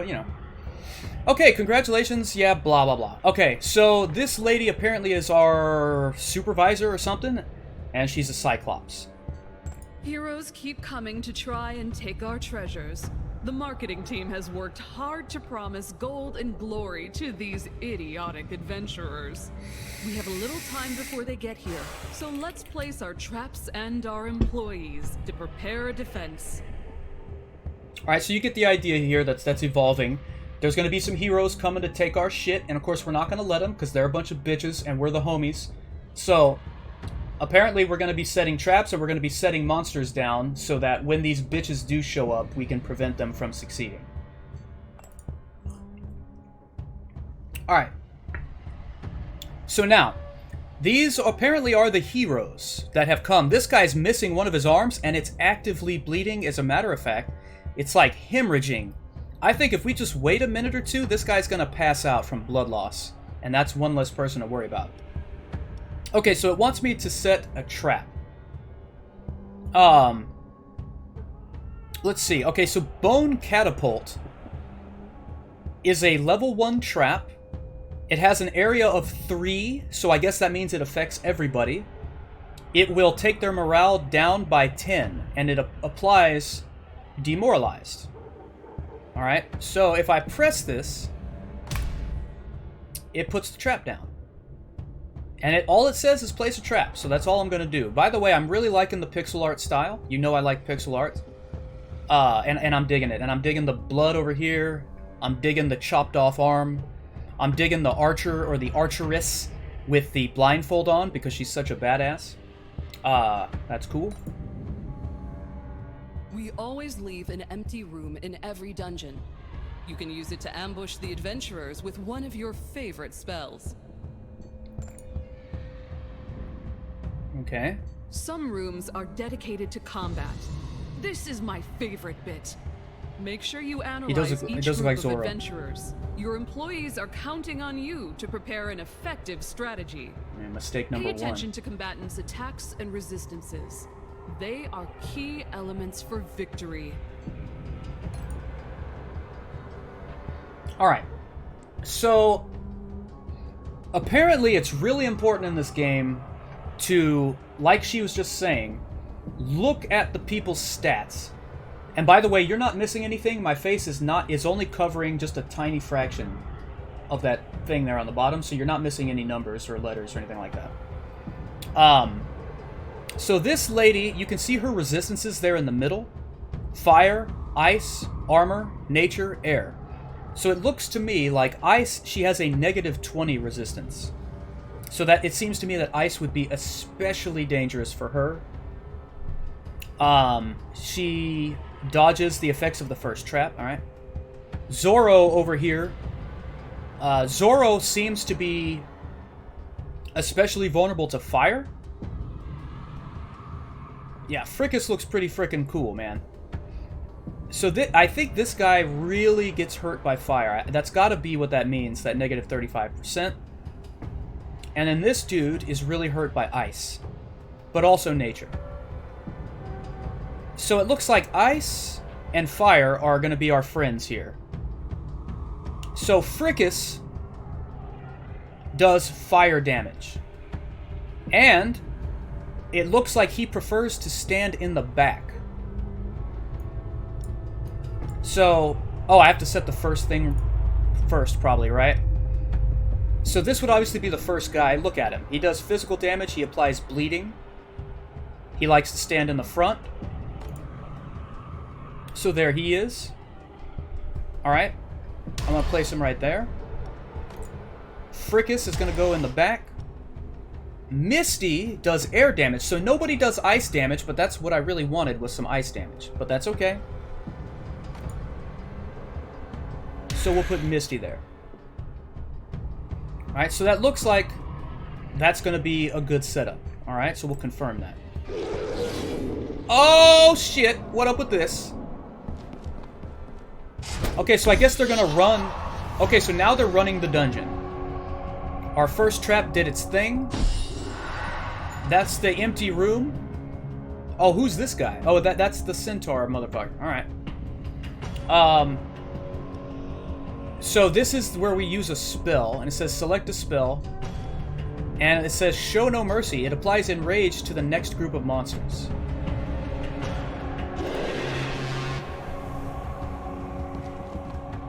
but you know. Okay, congratulations. Yeah, blah, blah, blah. Okay, so this lady apparently is our supervisor or something, and she's a Cyclops. Heroes keep coming to try and take our treasures. The marketing team has worked hard to promise gold and glory to these idiotic adventurers. We have a little time before they get here, so let's place our traps and our employees to prepare a defense. Alright, so you get the idea here that's evolving. There's going to be some heroes coming to take our shit, and of course we're not going to let them, because they're a bunch of bitches, and we're the homies. So, apparently we're going to be setting traps, and we're going to be setting monsters down, so that when these bitches do show up, we can prevent them from succeeding. Alright. So now, these apparently are the heroes that have come. This guy's missing one of his arms, and it's actively bleeding. As a matter of fact, it's like hemorrhaging. I think if we just wait a minute or two, this guy's going to pass out from blood loss. And that's one less person to worry about. Okay, so it wants me to set a trap. Let's see. Okay, so Bone Catapult is a level 1 trap. It has an area of 3, so I guess that means it affects everybody. It will take their morale down by 10, and it applies demoralized. Alright, so if I press this, it puts the trap down. And all it says is place a trap, so that's all I'm going to do. By the way, I'm really liking the pixel art style. You know I like pixel art. And I'm digging it. And I'm digging the blood over here. I'm digging the chopped off arm. I'm digging the archer or the archeress with the blindfold on because she's such a badass. That's cool. We always leave an empty room in every dungeon. You can use it to ambush the adventurers with one of your favorite spells. Okay. Some rooms are dedicated to combat. This is my favorite bit. Make sure you analyze each group of adventurers. Your employees are counting on you to prepare an effective strategy. Mistake number 1. Pay attention to combatants' attacks and resistances. They are key elements for victory. Alright. So, apparently it's really important in this game to, like she was just saying, look at the people's stats. And by the way, you're not missing anything. My face is only covering just a tiny fraction of that thing there on the bottom, so you're not missing any numbers or letters or anything like that. So this lady, you can see her resistances there in the middle. Fire, ice, armor, nature, air. So it looks to me like ice, she has a negative 20 resistance. So that it seems to me that ice would be especially dangerous for her. She dodges the effects of the first trap, alright. Zorro over here. Zorro seems to be especially vulnerable to fire. Yeah, Frickus looks pretty frickin' cool, man. So I think this guy really gets hurt by fire. That's gotta be what that means, that negative 35%. And then this dude is really hurt by ice. But also nature. So it looks like ice and fire are gonna be our friends here. So Frickus does fire damage. And it looks like he prefers to stand in the back. So, oh, I have to set the first thing first, probably, right? So this would obviously be the first guy. Look at him. He does physical damage. He applies bleeding. He likes to stand in the front. So there he is. Alright. I'm going to place him right there. Frickus is going to go in the back. Misty does air damage, so nobody does ice damage, but that's what I really wanted, was some ice damage. But that's okay. So we'll put Misty there. Alright, so that looks like that's going to be a good setup. Alright, so we'll confirm that. Oh, shit! What up with this? Okay, so I guess they're going to run... Okay, so now they're running the dungeon. Our first trap did its thing. That's the empty room. Oh, who's this guy? Oh, that's the centaur motherfucker. Alright. So this is where we use a spell, and it says select a spell, and it says show no mercy. It applies enrage to the next group of monsters.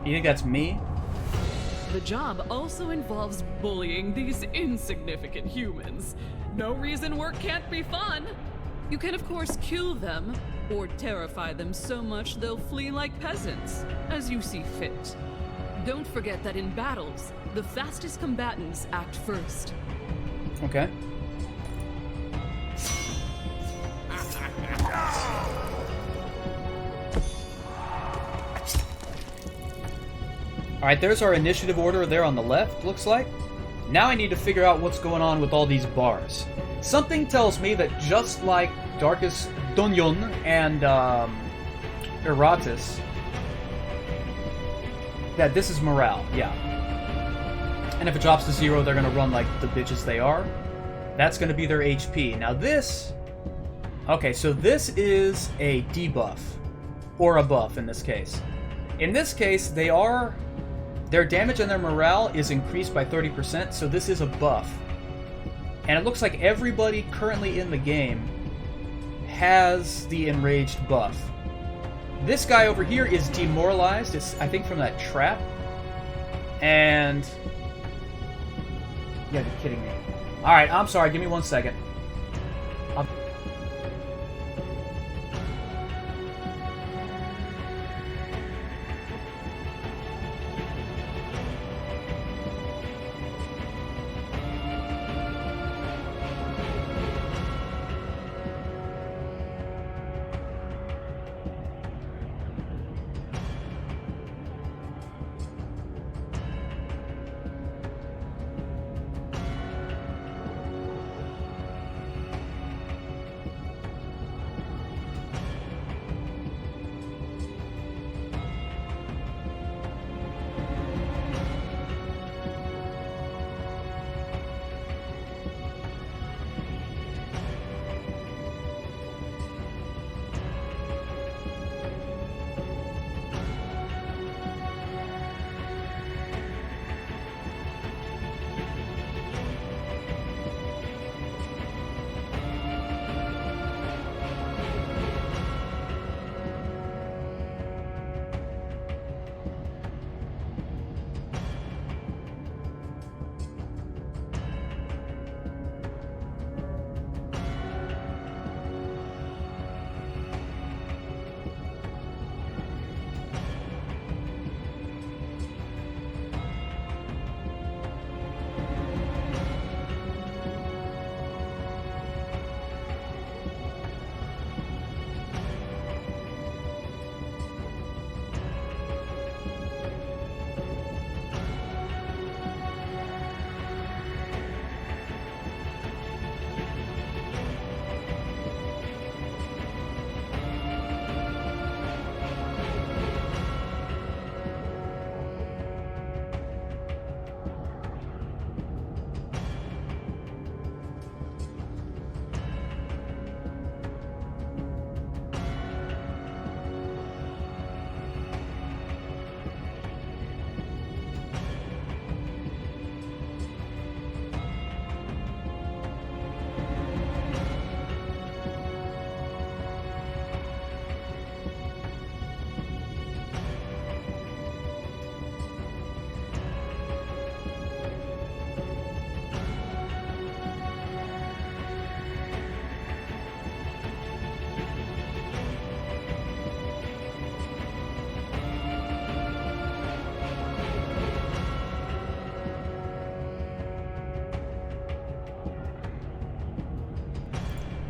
You think that's me? The job also involves bullying these insignificant humans. No reason work can't be fun. You can of course kill them, or terrify them so much they'll flee like peasants, as you see fit. Don't forget that in battles, the fastest combatants act first. Okay. Alright, there's our initiative order there on the left, looks like. Now I need to figure out what's going on with all these bars. Something tells me that just like Darkest Dungeon and Eratus, that this is morale, yeah. And if it drops to 0, they're going to run like the bitches they are. That's going to be their HP. Now this... Okay, so this is a debuff. Or a buff in this case. In this case, their damage and their morale is increased by 30%, so this is a buff. And it looks like everybody currently in the game has the enraged buff. This guy over here is demoralized. It's, I think, from that trap. And... You gotta be kidding me. Alright, I'm sorry. Give me 1 second.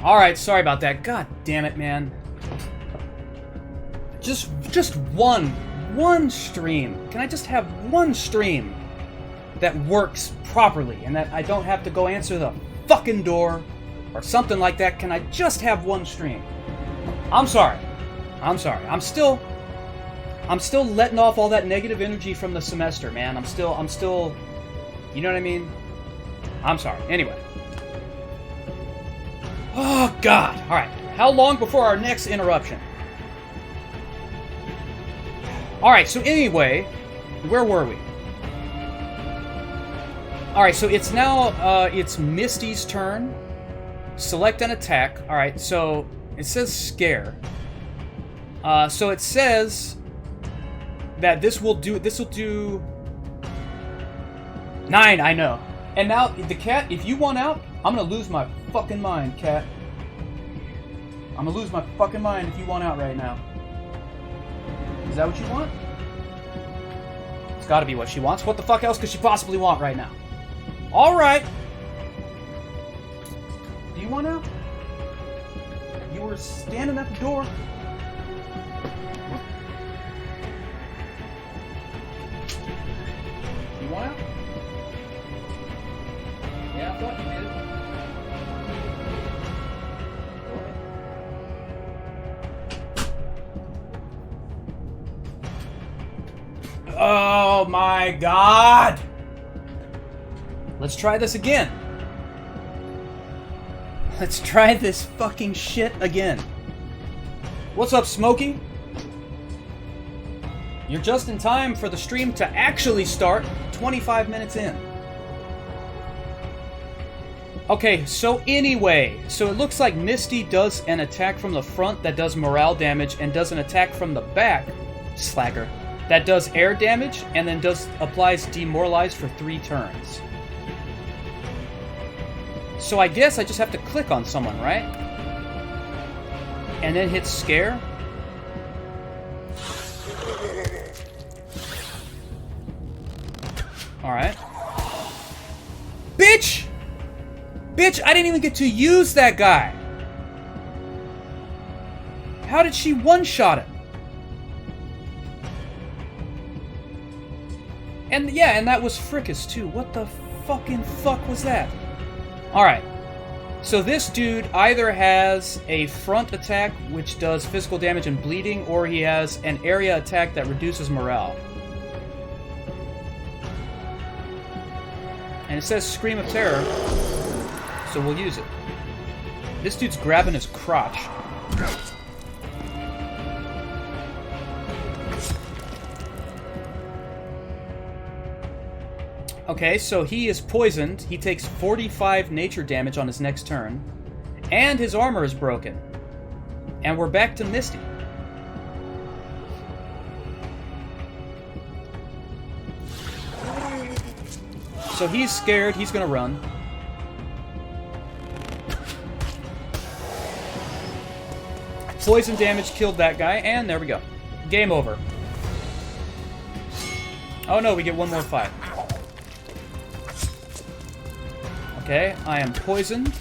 Alright, sorry about that. God damn it, man. Just one stream. Can I just have one stream that works properly and that I don't have to go answer the fucking door or something like that? Can I just have one stream? I'm sorry. I'm sorry. I'm still letting off all that negative energy from the semester, man. I'm still, you know what I mean? I'm sorry. Anyway. Oh, God. All right. How long before our next interruption? All right. So anyway, Where were we? Alright, so it's now, it's Misty's turn. Select an attack. Alright, so it says scare. So it says that this will do 9, I know. And now, the cat, if you want out, I'm gonna lose my fucking mind, cat. I'm gonna lose my fucking mind if you want out right now. Is that what you want? It's gotta be what she wants. What the fuck else could she possibly want right now? Alright! Do you want out? You were standing at the door. You want out? Yeah, I thought you did. Oh my god! Let's try this again. Let's try this fucking shit again. What's up, Smokey? You're just in time for the stream to actually start 25 minutes in. Okay, so anyway, so it looks like Misty does an attack from the front that does morale damage and does an attack from the back, slacker, that does air damage and then applies demoralize for 3 turns. So I guess I just have to click on someone, right? And then hit scare. Alright. Bitch! Bitch, I didn't even get to use that guy! How did she one-shot him? And yeah, and that was Frickus too. What the fucking fuck was that? Alright. So this dude either has a front attack which does physical damage and bleeding, or he has an area attack that reduces morale. And it says Scream of Terror, so we'll use it. This dude's grabbing his crotch. Okay, so he is poisoned. He takes 45 nature damage on his next turn. And his armor is broken. And we're back to Misty. So he's scared. He's gonna run. Poison damage killed that guy. And there we go. Game over. Oh no, we get one more fight. Okay, I am poisoned.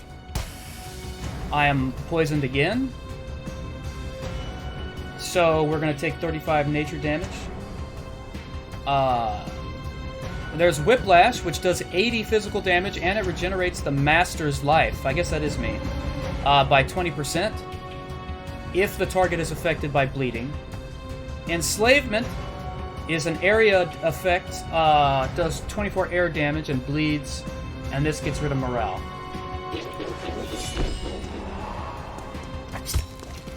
I am poisoned again. So we're gonna take 35 nature damage. There's Whiplash, which does 80 physical damage, and it regenerates the Master's life. I guess that is me. By 20%. If the target is affected by bleeding. Enslavement is an area effect. Does 24 air damage and bleeds. And this gets rid of morale.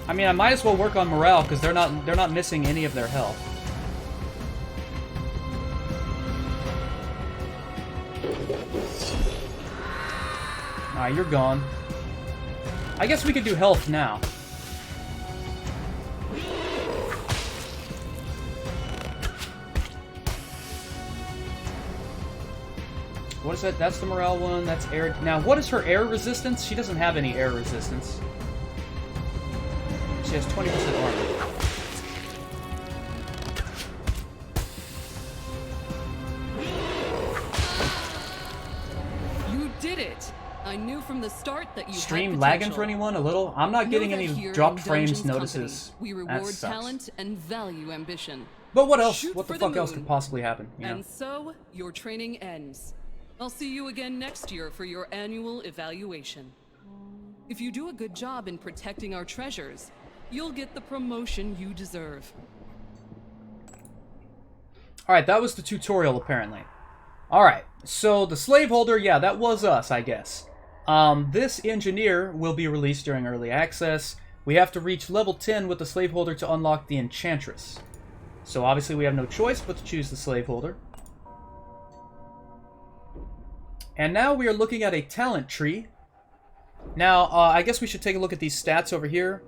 I mean, I might as well work on morale because they're not missing any of their health. Alright, you're gone. I guess we could do health now. What is that? That's the morale one. That's air. Now, what is her air resistance? She doesn't have any air resistance. She has 20% armor. You did it! I knew from the start that you Stream had lagging potential. for anyone? A little? I'm not getting Know that any here dropped in frames Dungeons notices. Company, we That reward sucks. talent and value ambition. But what else? Shoot What the for fuck else moon. could possibly happen? You know? And so, your training ends. I'll see you again next year for your annual evaluation. If you do a good job in protecting our treasures, you'll get the promotion you deserve. Alright, that was the tutorial, apparently. Alright, so the slaveholder, yeah, that was us, I guess. This engineer will be released during early access. We have to reach level 10 with the slaveholder to unlock the Enchantress. So obviously we have no choice but to choose the slaveholder. And now we are looking at a talent tree. Now, I guess we should take a look at these stats over here.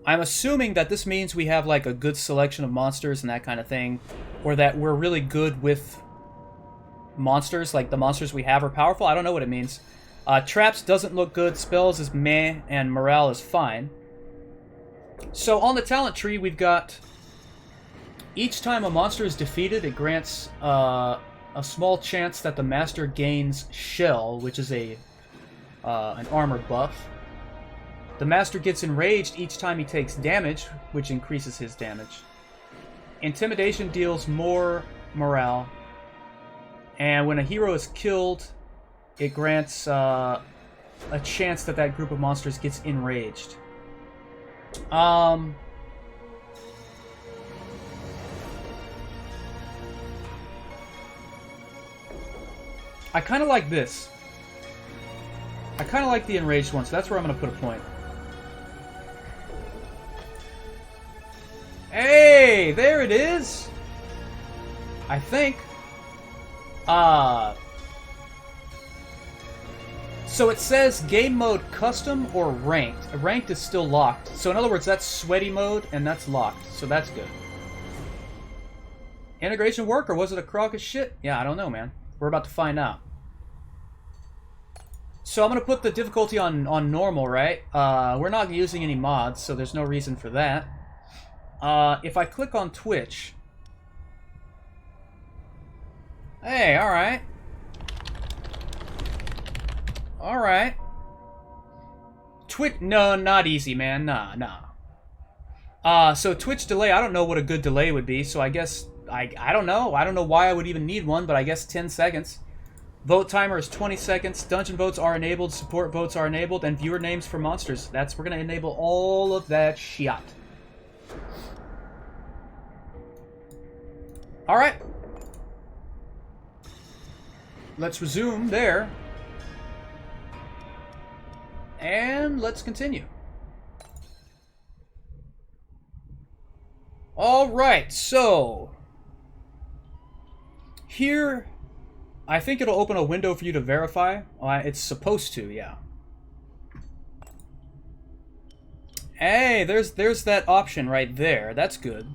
I'm assuming that this means we have like a good selection of monsters and that kind of thing. Or that we're really good with monsters, like the monsters we have are powerful. I don't know what it means. Traps doesn't look good, spells is meh, and morale is fine. So on the talent tree we've got... Each time a monster is defeated, it grants a small chance that the master gains Shell, which is an armor buff. The master gets enraged each time he takes damage, which increases his damage. Intimidation deals more morale. And when a hero is killed, it grants a chance that that group of monsters gets enraged. I kind of like this. I kind of like the enraged one, so that's where I'm going to put a point. Hey, there it is! I think. So it says game mode custom or ranked. Ranked is still locked. So in other words, that's sweaty mode and that's locked. So that's good. Integration work, or was it a crock of shit? Yeah, I don't know, man. We're about to find out. So I'm going to put the difficulty on normal, right? We're not using any mods, so there's no reason for that. If I click on Twitch... Hey, alright. Alright. Twitch... No, not easy, man. Nah. So Twitch delay, I don't know what a good delay would be, so I guess... I don't know. I don't know why I would even need one, but I guess 10 seconds. Vote timer is 20 seconds. Dungeon votes are enabled. Support votes are enabled. And viewer names for monsters. We're going to enable all of that shit. Alright. Let's resume there. And let's continue. Alright, so... Here... I think it'll open a window for you to verify. It's supposed to, yeah. Hey, there's that option right there. That's good.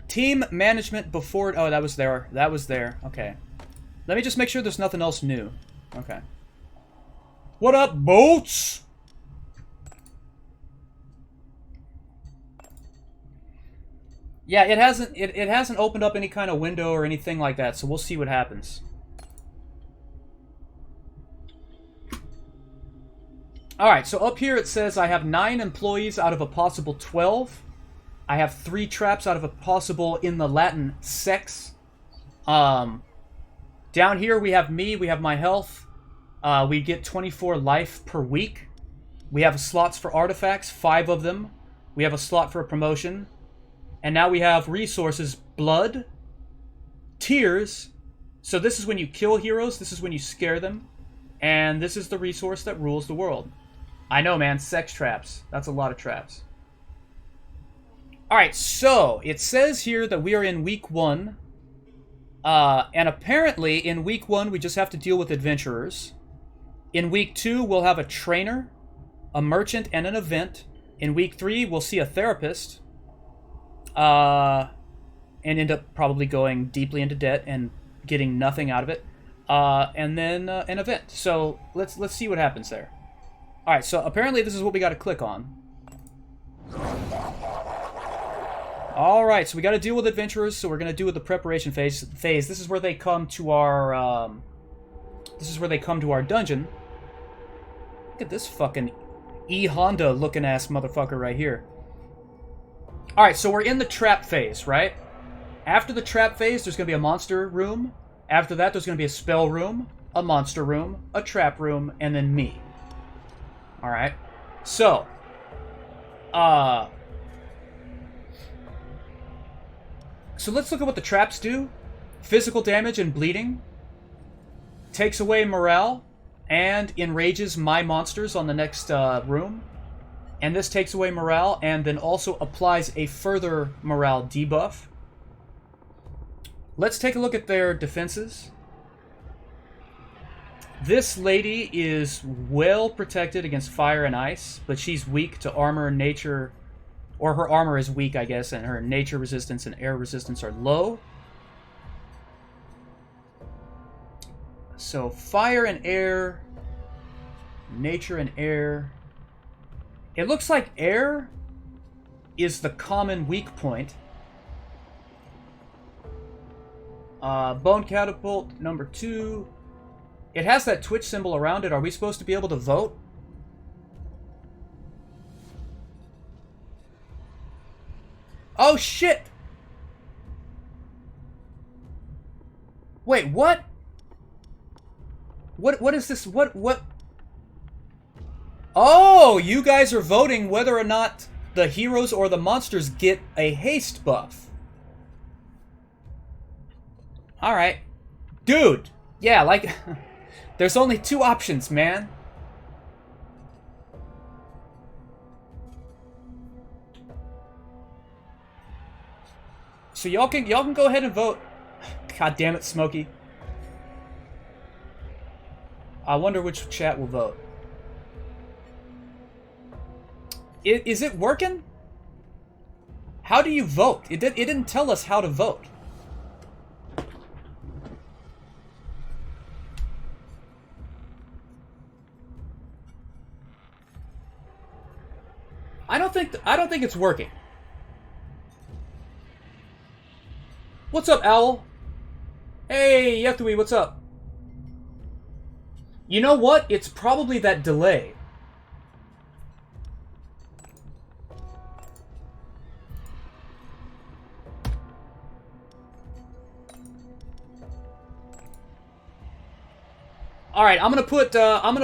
Team management before... Oh, that was there. That was there. Okay. Let me just make sure there's nothing else new. Okay. What up, boats? Yeah, it hasn't opened up any kind of window or anything like that, so we'll see what happens. Alright, so up here it says I have 9 employees out of a possible 12. I have 3 traps out of a possible, in the Latin, sex. Down here we have me, we have my health. We get 24 life per week. We have slots for artifacts, 5 of them. We have a slot for a promotion. And now we have resources, blood, tears. So this is when you kill heroes, this is when you scare them. And this is the resource that rules the world. I know, man, sex traps. That's a lot of traps. Alright, so it says here that we are in week 1. And apparently in week 1 we just have to deal with adventurers. In week 2 we'll have a trainer, a merchant, and an event. In week 3 we'll see a therapist. And end up probably going deeply into debt and getting nothing out of it. And then an event. So let's see what happens there. Alright, so apparently this is what we got to click on. Alright, so we got to deal with adventurers, so we're going to do with the preparation phase. This is where they come to our... this is where they come to our dungeon. Look at this fucking E-Honda looking ass motherfucker right here. Alright, so we're in the trap phase, right? After the trap phase, there's going to be a monster room. After that, there's going to be a spell room, a monster room, a trap room, and then me. Alright. So, so let's look at what the traps do. Physical damage and bleeding. Takes away morale and enrages my monsters on the next room. And this takes away morale, and then also applies a further morale debuff. Let's take a look at their defenses. This lady is well protected against fire and ice, but she's weak to armor, nature, or her armor is weak, I guess, and her nature resistance and air resistance are low. So fire and air, nature and air. It looks like air is the common weak point. Bone catapult number 2. It has that Twitch symbol around it. Are we supposed to be able to vote? Oh shit! Wait, what? What is this? What? Oh, you guys are voting whether or not the heroes or the monsters get a haste buff. Alright. Dude! Yeah, like... there's only 2 options, man. So y'all can go ahead and vote. God damn it, Smokey. I wonder which chat will vote. Is it working? How do you vote? It didn't tell us how to vote. I don't think it's working. What's up, Owl? Hey, Yethui, what's up? You know what? It's probably that delay. All right, I'm gonna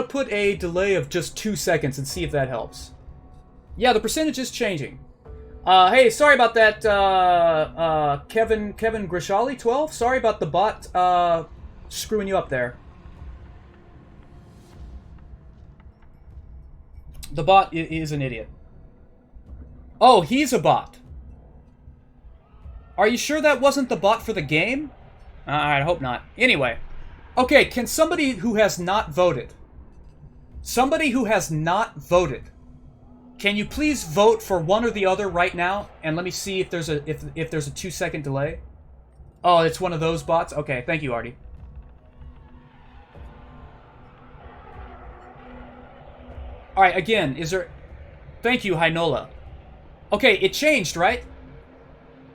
put a delay of just 2 seconds and see if that helps. Yeah, the percentage is changing. Hey, sorry about that, Kevin Grishali 12. Sorry about the bot screwing you up there. The bot is an idiot. Oh, he's a bot. Are you sure that wasn't the bot for the game? I hope not. Anyway. Okay, can somebody who has not voted... Can you please vote for one or the other right now? And let me see if there's a 2-second delay. Oh, it's one of those bots? Okay, thank you, Artie. Alright, again, is there... Thank you, Hainola. Okay, it changed, right?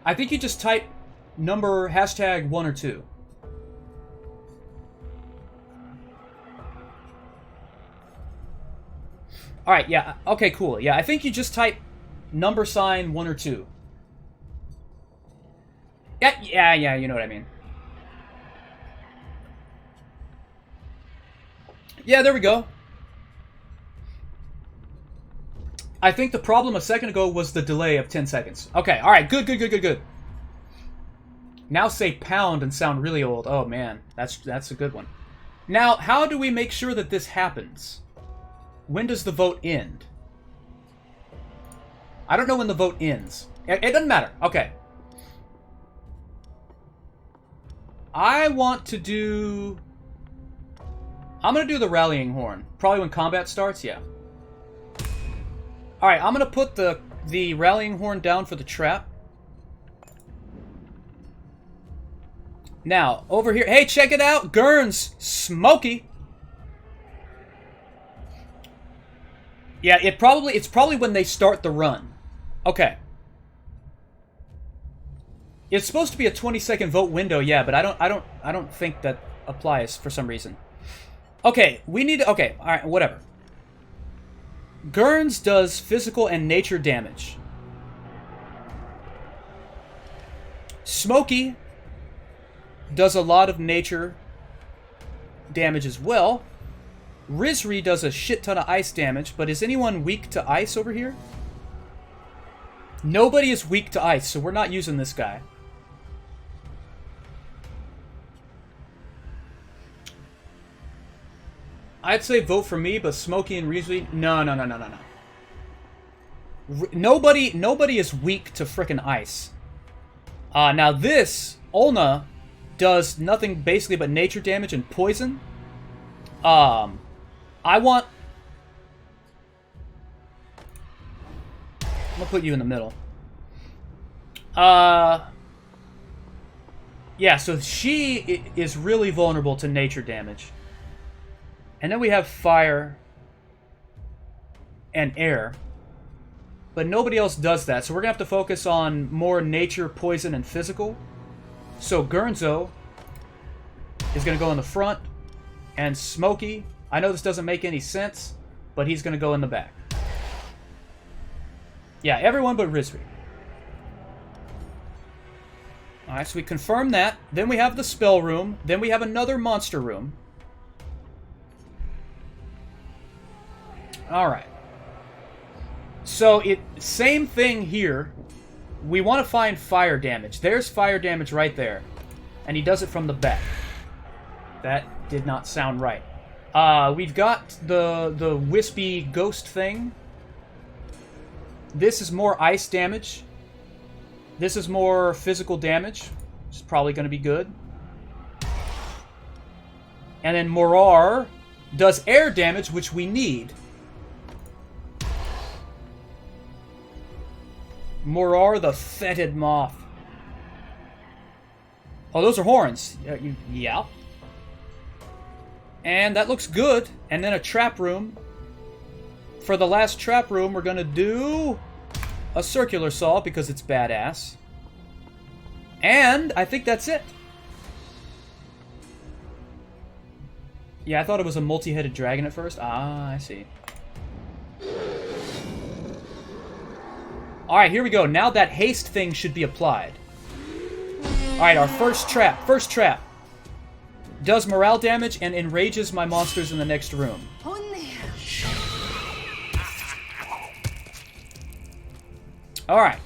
I think you just type number hashtag 1 or 2. Alright, yeah, okay, cool. Yeah, I think you just type number sign 1 or 2. Yeah, you know what I mean. Yeah, there we go. I think the problem a second ago was the delay of 10 seconds. Okay, alright, good. Now say pound and sound really old. Oh, man, that's a good one. Now, how do we make sure that this happens? When does the vote end? I don't know when the vote ends. It doesn't matter. Okay. I want to do... I'm going to do the rallying horn. Probably when combat starts, yeah. Alright, I'm going to put the rallying horn down for the trap. Now, over here... Hey, check it out! Gurns! Smokey! Yeah, it's probably when they start the run. Okay. It's supposed to be a 20-second vote window, yeah, but I don't think that applies for some reason. Okay, we need to... Okay, alright, whatever. Gurns does physical and nature damage. Smokey does a lot of nature damage as well. Rizri does a shit ton of ice damage, but is anyone weak to ice over here? Nobody is weak to ice, so we're not using this guy. I'd say vote for me, but Smokey and Rizri... No. Nobody is weak to frickin' ice. Now this, Olna, does nothing basically but nature damage and poison. I want... I'm gonna put you in the middle. Yeah, so she is really vulnerable to nature damage. And then we have fire and air. But nobody else does that, so we're going to have to focus on more nature, poison, and physical. So Gurnzo is going to go in the front, and Smokey, I know this doesn't make any sense, but he's going to go in the back. Yeah, everyone but Rizri. Alright, so we confirm that. Then we have the spell room. Then we have another monster room. Alright. So, same thing here. We want to find fire damage. There's fire damage right there. And he does it from the back. That did not sound right. We've got the wispy ghost thing. This is more ice damage. This is more physical damage, which is probably going to be good. And then Morar does air damage, which we need. Morar the fetid moth. Oh, those are horns. Yeah. And that looks good. And then a trap room. For the last trap room, we're going to do a circular saw because it's badass. And I think that's it. Yeah, I thought it was a multi-headed dragon at first. Ah, I see. Alright, here we go. Now that haste thing should be applied. Alright, our first trap. First trap. Does morale damage and enrages my monsters in the next room. Alright.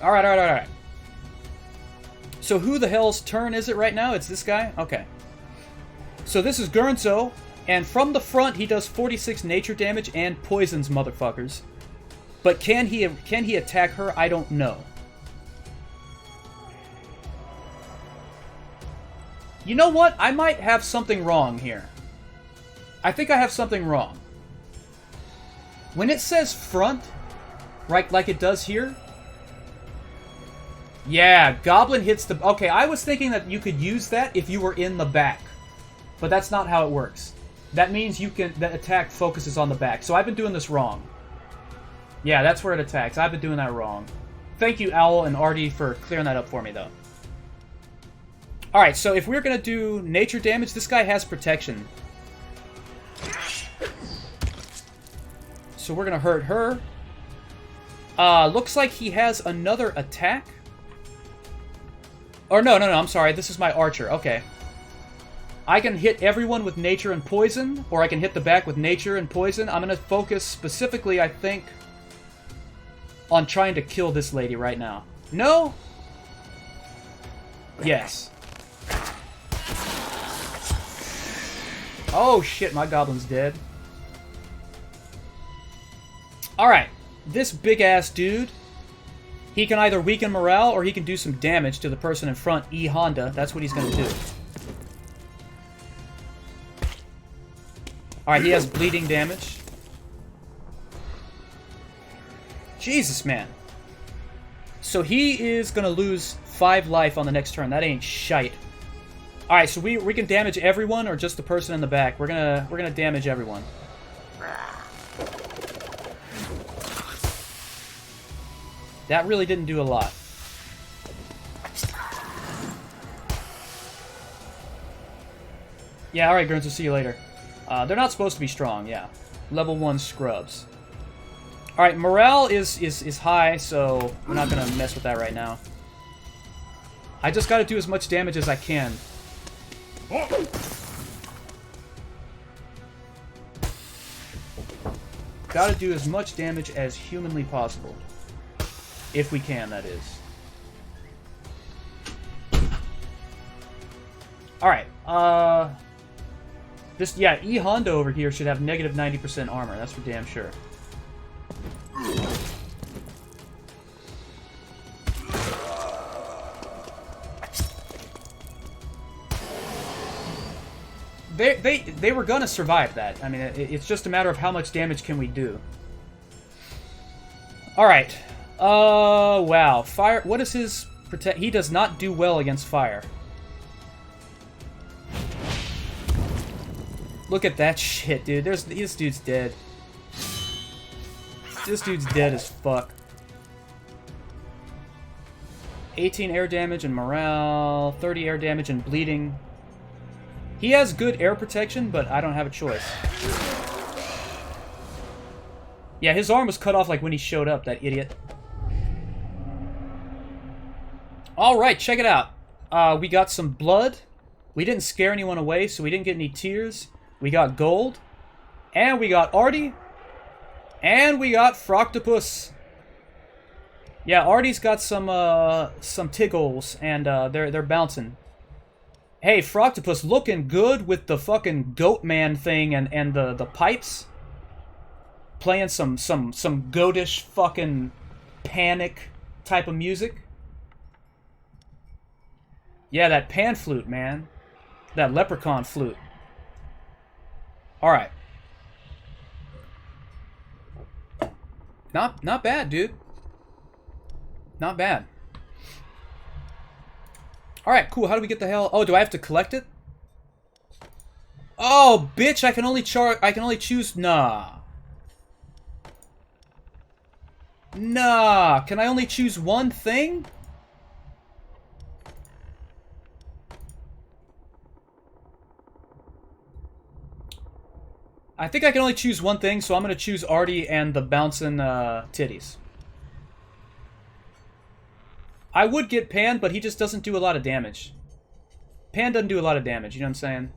So who the hell's turn is it right now? It's this guy? Okay. So this is Gurnzo, and from the front he does 46 nature damage and poisons motherfuckers. But can he attack her? I don't know. You know what? I might have something wrong here. I think I have something wrong. When it says front, right, like it does here... Yeah, Goblin hits the... Okay, I was thinking that you could use that if you were in the back. But that's not how it works. That means you can... That attack focuses on the back. So I've been doing this wrong. Yeah, that's where it attacks. I've been doing that wrong. Thank you, Owl and Artie, for clearing that up for me, though. Alright, so if we're going to do nature damage, this guy has protection. So we're going to hurt her. Looks like he has another attack. Or no, I'm sorry. This is my archer. Okay. I can hit everyone with nature and poison, or I can hit the back with nature and poison. I'm going to focus specifically, I think, on trying to kill this lady right now. No? Yes. Oh shit, my goblin's dead. Alright. This big-ass dude... He can either weaken morale, or he can do some damage to the person in front, E. Honda. That's what he's going to do. Alright, he has bleeding damage. Jesus, man. So he is going to lose 5 life on the next turn. That ain't shite. Alright, so we can damage everyone, or just the person in the back? We're gonna damage everyone. That really didn't do a lot. Yeah, alright, Gurns, we'll see you later. They're not supposed to be strong, yeah. Level 1 scrubs. Alright, morale is high, so we're not gonna mess with that right now. I just gotta do as much damage as I can. Gotta do as much damage as humanly possible. If we can, that is. Alright, this, yeah, E. Honda over here should have negative 90% armor, that's for damn sure. They were gonna survive that. I mean, it's just a matter of how much damage can we do. All right. Wow. Fire. What is his protect? He does not do well against fire. Look at that shit, dude. This dude's dead. This dude's dead as fuck. 18 air damage and morale, 30 air damage and bleeding. He has good air protection, but I don't have a choice. Yeah, his arm was cut off like when he showed up, that idiot. Alright, check it out. We got some blood. We didn't scare anyone away, so we didn't get any tears. We got gold. And we got Artie. And we got Froctopus. Yeah, Artie's got some tiggles, and they're bouncing. Hey, Froctopus looking good with the fucking goat man thing and the pipes. Playing some goatish fucking panic type of music. Yeah, that pan flute, man. That leprechaun flute. Alright. Not bad, dude. Not bad. Alright, cool. How do we get the hell... Oh, do I have to collect it? Oh, bitch, I can only choose... Nah. Nah. Can I only choose one thing? I think I can only choose one thing, so I'm going to choose Artie and the bouncing titties. I would get Pan, but he just doesn't do a lot of damage. Pan doesn't do a lot of damage, you know what I'm saying?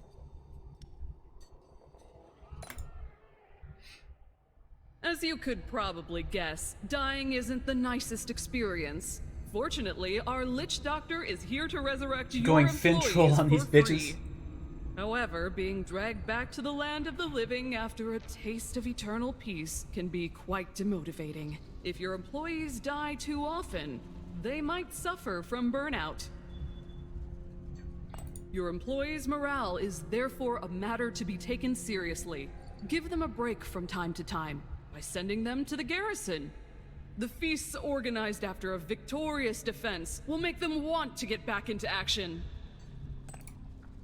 As you could probably guess, dying isn't the nicest experience. Fortunately, our Lich Doctor is here to resurrect your Going employees Fintroll on these for bitches. free. However, being dragged back to the land of the living after a taste of eternal peace can be quite demotivating. If your employees die too often, they might suffer from burnout. Your employees' morale is therefore a matter to be taken seriously. Give them a break from time to time by sending them to the garrison. The feasts organized after a victorious defense will make them want to get back into action.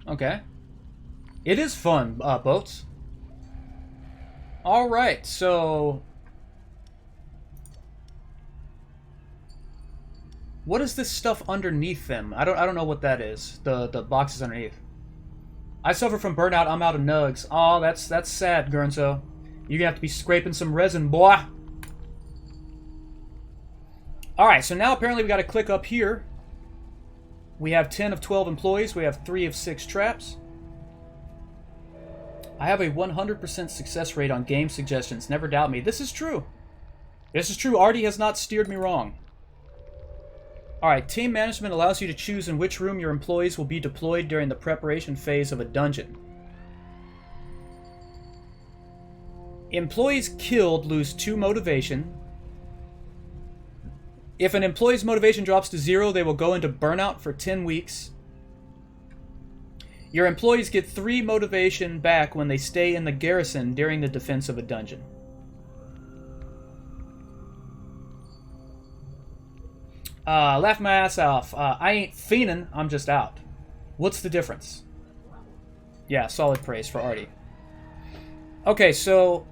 Okay. It is fun, boats. Alright, so... What is this stuff underneath them? I don't know what that is. The boxes underneath. I suffer from burnout, I'm out of nugs. Oh, that's sad, Gurnzo. You're gonna have to be scraping some resin, boy. Alright, so now apparently we gotta click up here. We have 10 of 12 employees, we have 3 of 6 traps. I have a 100% success rate on game suggestions. Never doubt me. This is true. This is true. Artie has not steered me wrong. Alright, team management allows you to choose in which room your employees will be deployed during the preparation phase of a dungeon. Employees killed lose 2 motivation. If an employee's motivation drops to 0, they will go into burnout for 10 weeks. Your employees get 3 motivation back when they stay in the garrison during the defense of a dungeon. Laugh my ass off. I ain't fiending, I'm just out. What's the difference? Yeah, solid praise for Artie. Okay, so...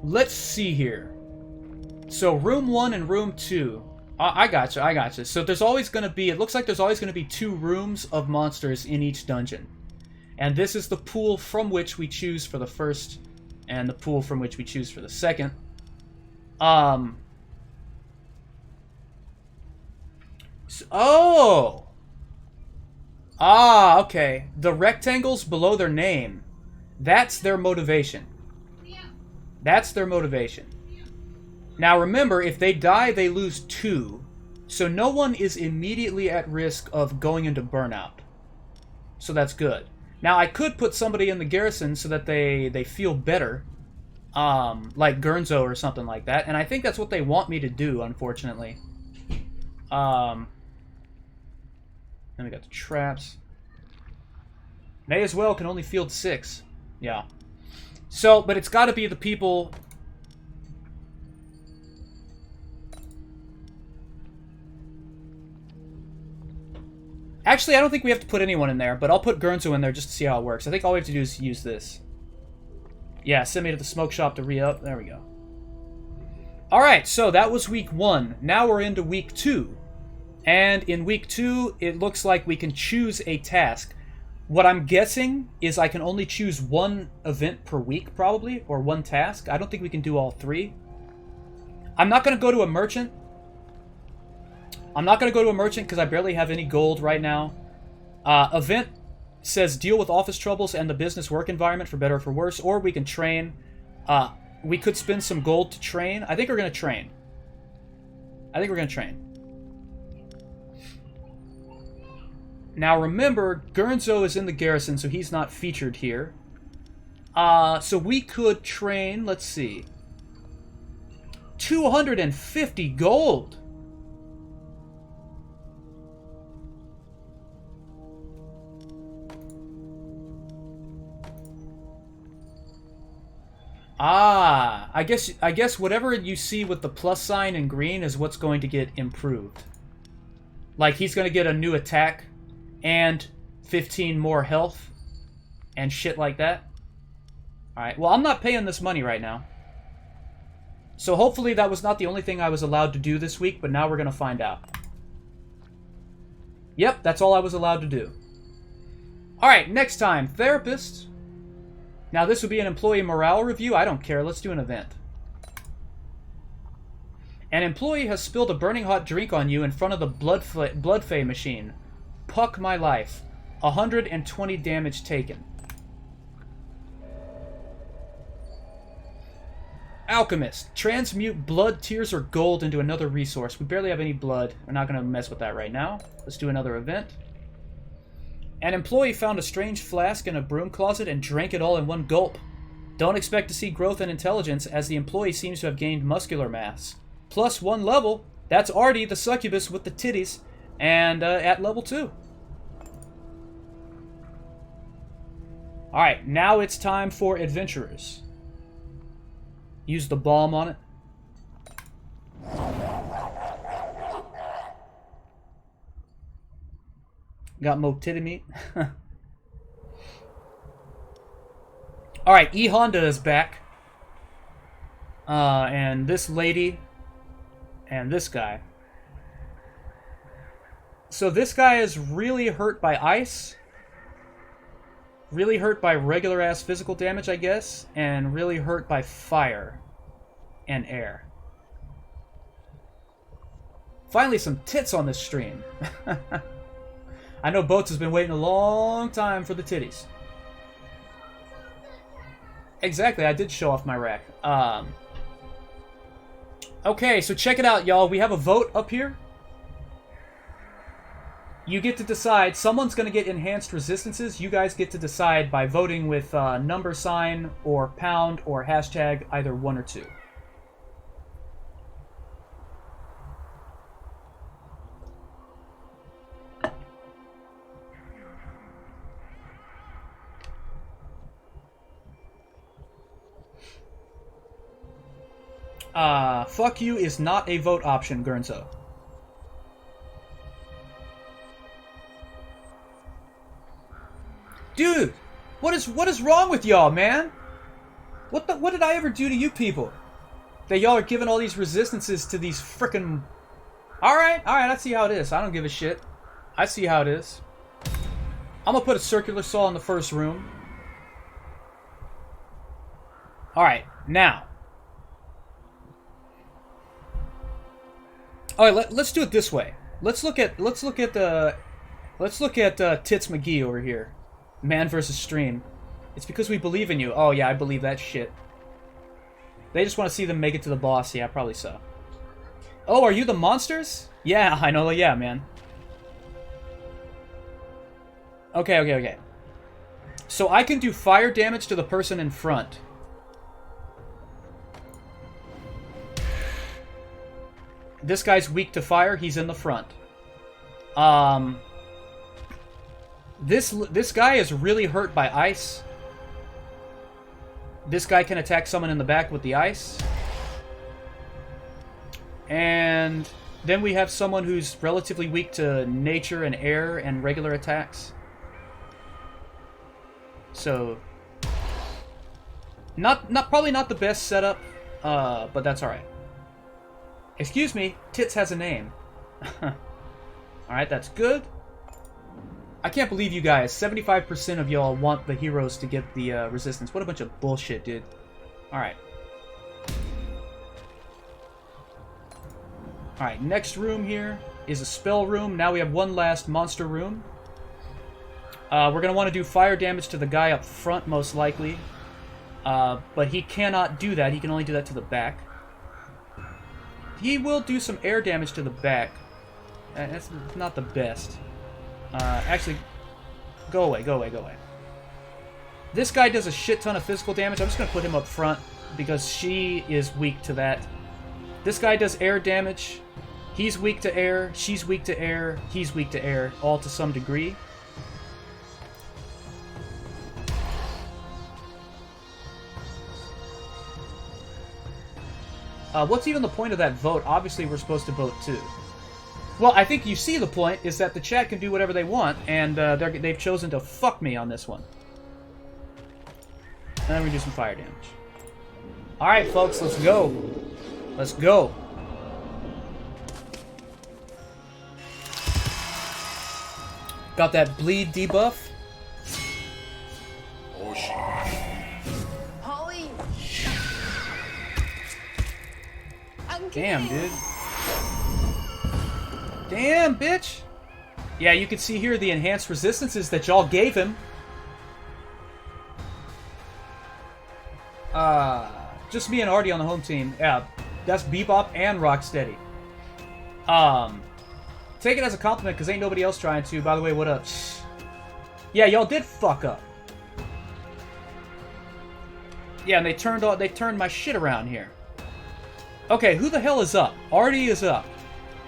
let's see here. So, room 1 and room 2... I gotcha. So there's always going to be... It looks like there's always going to be 2 rooms of monsters in each dungeon. And this is the pool from which we choose for the first, and the pool from which we choose for the second. Oh! Ah, okay. The rectangles below their name. That's their motivation. That's their motivation. Now remember, if they die, they lose 2. So no one is immediately at risk of going into burnout. So that's good. Now I could put somebody in the garrison so that they feel better. Like Gurnzo or something like that. And I think that's what they want me to do, unfortunately. Then we got the traps. May as well, can only field 6. Yeah. So, but it's got to be the people... Actually, I don't think we have to put anyone in there, but I'll put Gurnzo in there just to see how it works. I think all we have to do is use this. Yeah, send me to the smoke shop to re-up. There we go. Alright, so that was week 1. Now we're into week 2. And in week 2, it looks like we can choose a task. What I'm guessing is I can only choose one event per week, probably, or one task. I don't think we can do all 3. I'm not going to go to a merchant. Because I barely have any gold right now. Event says deal with office troubles and the business work environment for better or for worse, or we can train. We could spend some gold to train. I think we're going to train. Now remember, Gurnzo is in the garrison, so he's not featured here. So we could train, let's see. 250 gold! Ah, I guess whatever you see with the plus sign in green is what's going to get improved. Like, he's going to get a new attack and 15 more health and shit like that. Alright, well, I'm not paying this money right now. So hopefully that was not the only thing I was allowed to do this week, but now we're going to find out. Yep, that's all I was allowed to do. Alright, next time, therapist. Now, this would be an employee morale review. I don't care. Let's do an event. An employee has spilled a burning hot drink on you in front of the blood fay machine. Puck my life. 120 damage taken. Alchemist. Transmute blood, tears, or gold into another resource. We barely have any blood. We're not going to mess with that right now. Let's do another event. An employee found a strange flask in a broom closet and drank it all in one gulp. Don't expect to see growth in intelligence, as the employee seems to have gained muscular mass. Plus 1 level. That's Artie, the succubus with the titties, and at level 2. Alright, now it's time for adventurers. Use the balm on it. Got mo titty meat. Alright, E Honda is back. And this lady. And this guy. So this guy is really hurt by ice. Really hurt by regular ass physical damage, I guess. And really hurt by fire. And air. Finally some tits on this stream. I know Boats has been waiting a long time for the titties. Exactly, I did show off my rack. Okay, so check it out, y'all. We have a vote up here. You get to decide. Someone's going to get enhanced resistances. You guys get to decide by voting with number sign or pound or hashtag, either 1 or 2. Fuck you is not a vote option, Gurnzo. Dude, what is wrong with y'all, man? What did I ever do to you people? That y'all are giving all these resistances to these frickin'... Alright, I see how it is. I don't give a shit. I see how it is. I'm gonna put a circular saw in the first room. Alright, now. Alright, let's do it this way. Let's look at Tits McGee over here. Man versus stream. It's because we believe in you. Oh yeah, I believe that shit. They just want to see them make it to the boss. Yeah, probably so. Oh, are you the monsters? Yeah, I know. Yeah, man. Okay. So I can do fire damage to the person in front. This guy's weak to fire. He's in the front. This guy is really hurt by ice. This guy can attack someone in the back with the ice. And then we have someone who's relatively weak to nature and air and regular attacks. So probably not the best setup, but that's alright. Excuse me, Tits has a name. Alright, that's good. I can't believe you guys. 75% of y'all want the heroes to get the resistance. What a bunch of bullshit, dude. Alright. Alright, next room here is a spell room. Now we have one last monster room. We're going to want to do fire damage to the guy up front, most likely. But he cannot do that. He can only do that to the back. He will do some air damage to the back. That's not the best. Actually, go away, go away, go away. This guy does a shit ton of physical damage. I'm just going to put him up front because she is weak to that. This guy does air damage. He's weak to air. She's weak to air. He's weak to air, all to some degree. What's even the point of that vote? Obviously, we're supposed to vote too. Well, I think you see the point is that the chat can do whatever they want, and they've chosen to fuck me on this one. And then we do some fire damage. Alright, folks, let's go. Let's go. Got that bleed debuff. Holly. Damn, dude. Damn, bitch. Yeah, you can see here the enhanced resistances that y'all gave him. Just me and Artie on the home team. Yeah, that's Bebop and Rocksteady. Take it as a compliment, because ain't nobody else trying to. By the way, what up? Yeah, y'all did fuck up. Yeah, and they turned my shit around here. Okay, who the hell is up? Artie is up.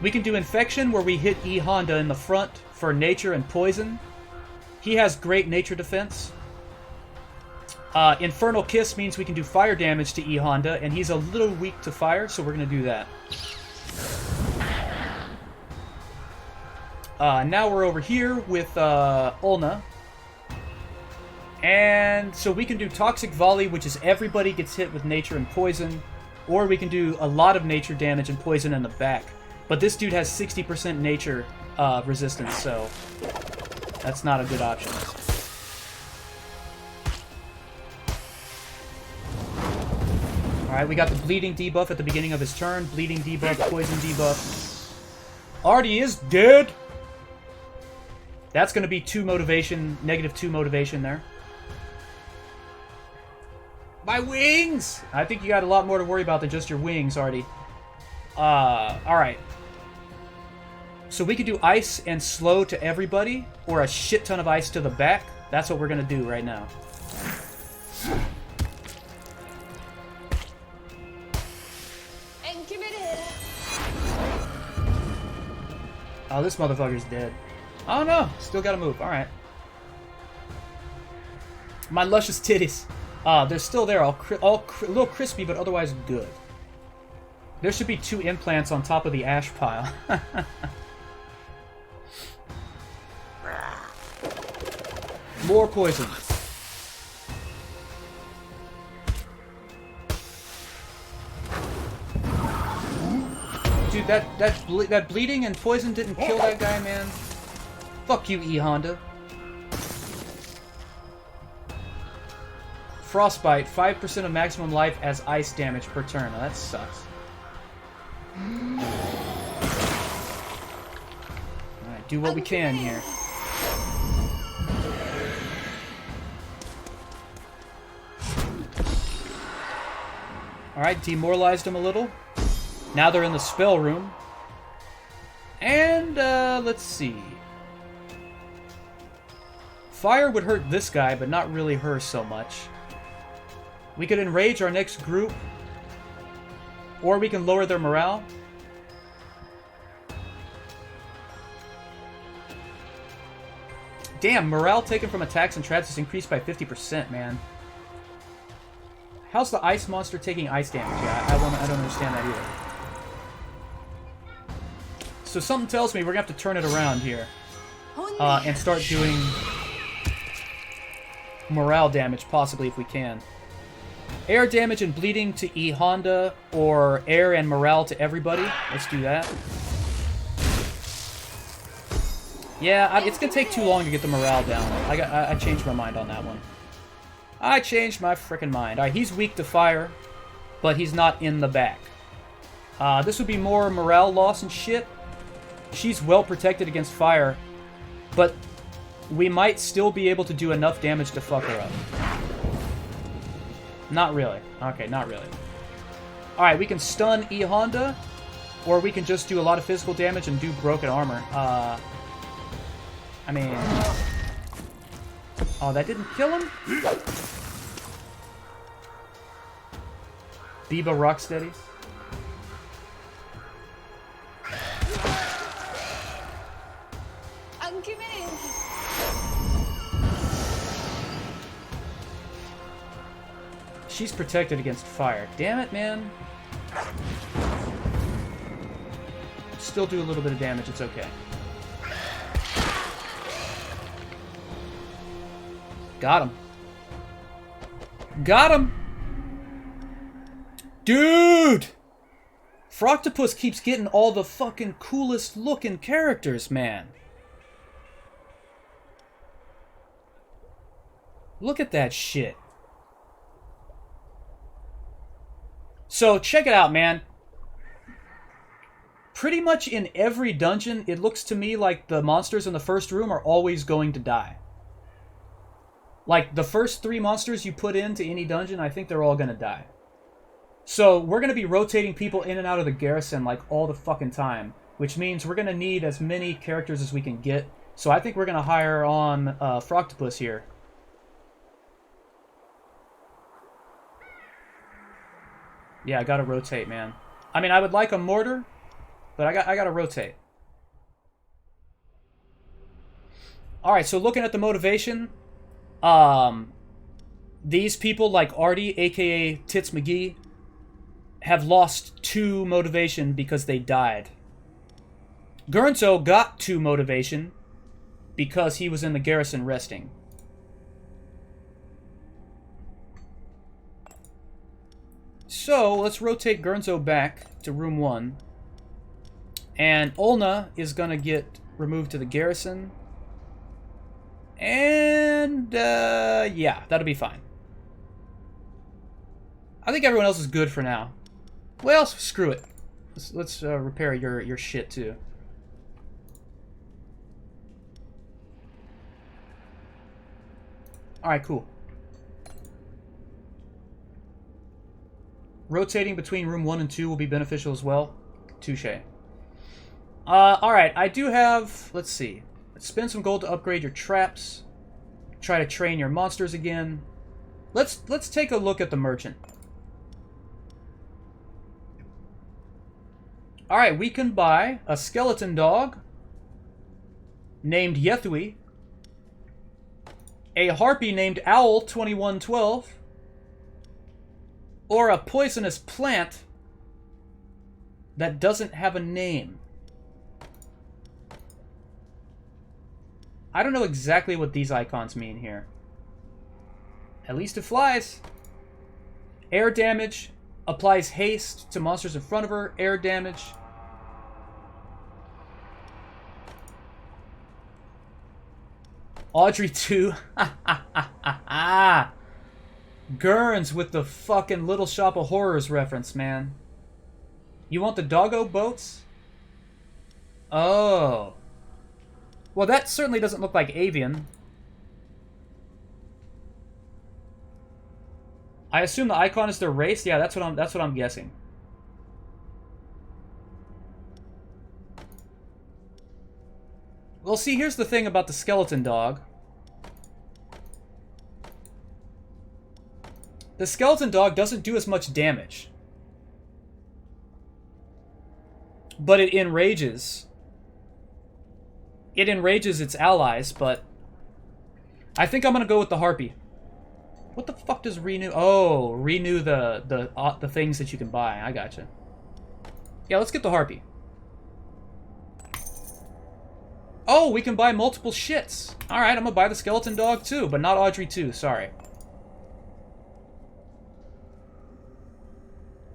We can do Infection, where we hit E Honda in the front for nature and poison. He has great nature defense. Infernal Kiss means we can do fire damage to E Honda, and he's a little weak to fire, so we're going to do that. Now we're over here with Ulna. And so we can do Toxic Volley, which is everybody gets hit with nature and poison. Or we can do a lot of nature damage and poison in the back. But this dude has 60% nature resistance, so that's not a good option. Alright, we got the bleeding debuff at the beginning of his turn. Bleeding debuff, poison debuff. Artie is dead! That's going to be 2 motivation, -2 motivation there. My wings! I think you got a lot more to worry about than just your wings, Artie. Alright. So we could do ice and slow to everybody, or a shit ton of ice to the back. That's what we're going to do right now. And committed. Oh, this motherfucker's dead. Oh no, still gotta move. Alright. My luscious titties. They're still there, a little crispy, but otherwise good. There should be 2 implants on top of the ash pile. More poison. Dude, that bleeding and poison didn't kill that guy, man. Fuck you, E Honda. Frostbite, 5% of maximum life as ice damage per turn. Now that sucks. Alright, do what we can here. Alright, demoralized him a little. Now they're in the spell room. And, let's see. Fire would hurt this guy, but not really her so much. We could enrage our next group. Or we can lower their morale. Damn, morale taken from attacks and traps is increased by 50%, man. How's the ice monster taking ice damage? Yeah, I don't understand that either. So something tells me we're gonna have to turn it around here. And start doing morale damage, possibly, if we can. Air damage and bleeding to E Honda, or air and morale to everybody. Let's do that. Yeah, it's gonna take too long to get the morale down. I changed my mind on that one. I changed my frickin' mind. Alright, he's weak to fire, but he's not in the back. This would be more morale loss and shit. She's well protected against fire, but we might still be able to do enough damage to fuck her up. Not really. Okay, not really. Alright, we can stun E Honda, or we can just do a lot of physical damage and do broken armor. I mean... Oh, that didn't kill him? Biba Rocksteady. I'm committed. She's protected against fire. Damn it, man. Still do a little bit of damage. It's okay. Got him. Got him! Dude! Froctopus keeps getting all the fucking coolest looking characters, man. Look at that shit. So, check it out, man. Pretty much in every dungeon, it looks to me like the monsters in the first room are always going to die. Like, the first 3 monsters you put into any dungeon, I think they're all gonna die. So, we're gonna be rotating people in and out of the garrison, like, all the fucking time. Which means we're gonna need as many characters as we can get. So I think we're gonna hire on Froctopus here. Yeah, I gotta rotate, man. I mean, I would like a mortar, but I gotta rotate. Alright, so looking at the motivation... these people like Artie, aka Tits McGee, have lost 2 motivation because they died. Gurnzo got 2 motivation because he was in the garrison resting. So, let's rotate Gurnzo back to room 1. And Olna is gonna get removed to the garrison. And, yeah, that'll be fine. I think everyone else is good for now. Well, screw it. Let's repair your shit, too. Alright, cool. Rotating between room 1 and 2 will be beneficial as well. Touche. Alright, I do have... Let's see. Let's spend some gold to upgrade your traps. Try to train your monsters again. Let's take a look at the merchant. Alright, we can buy a skeleton dog named Yethui, a harpy named Owl2112, or a poisonous plant that doesn't have a name. I don't know exactly what these icons mean here. At least it flies. Air damage. Applies haste to monsters in front of her. Air damage. Audrey 2. Gurns with the fucking Little Shop of Horrors reference, man. You want the doggo boats? Oh. Well, that certainly doesn't look like avian. I assume the icon is their race. Yeah, that's what I'm guessing. Well, see, here's the thing about the skeleton dog. The skeleton dog doesn't do as much damage. But it enrages. It enrages its allies, but I think I'm gonna go with the harpy. What the fuck does renew? Oh, renew the things that you can buy. I gotcha. Yeah, let's get the harpy. Oh, we can buy multiple shits. All right, I'm gonna buy the skeleton dog too, but not Audrey too. Sorry.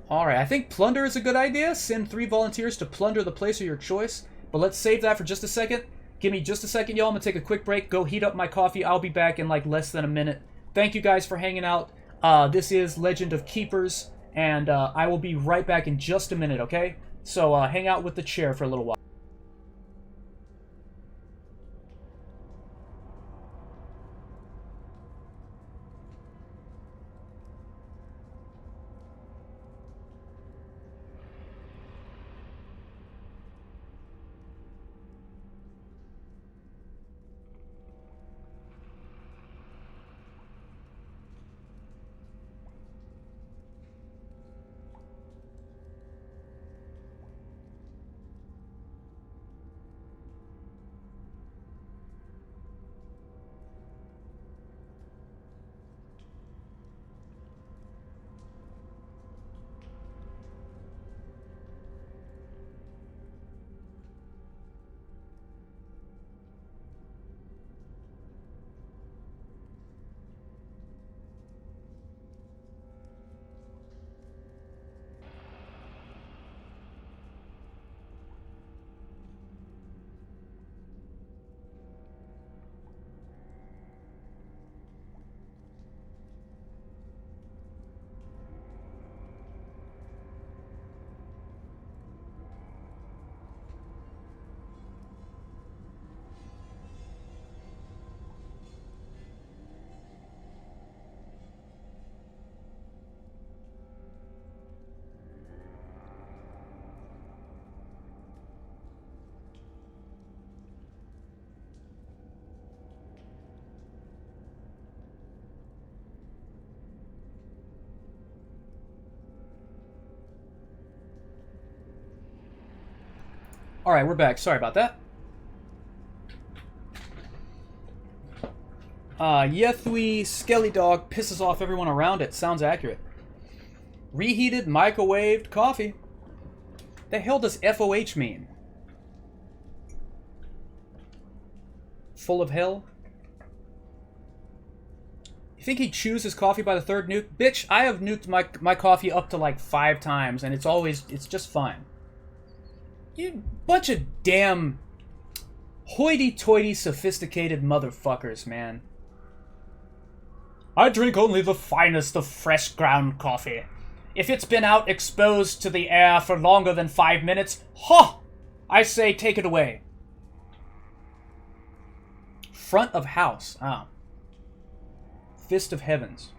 All right, I think plunder is a good idea. Send 3 volunteers to plunder the place of your choice. But let's save that for just a second. Give me just a second, y'all. I'm gonna take a quick break. Go heat up my coffee. I'll be back in like less than a minute. Thank you guys for hanging out. This is Legend of Keepers, and I will be right back in just a minute. Okay? So hang out with the chair for a little while. Alright, we're back. Sorry about that. Yethui Skelly Dog pisses off everyone around it. Sounds accurate. Reheated, microwaved coffee. The hell does FOH mean? Full of hell? You think he'd choose his coffee by the 3rd nuke? Bitch, I have nuked my coffee up to like 5 times, and it's just fine. You bunch of damn hoity-toity sophisticated motherfuckers, man. I drink only the finest of fresh ground coffee. If it's been out exposed to the air for longer than 5 minutes, I say take it away. Front of house. Ah. Fist of heavens.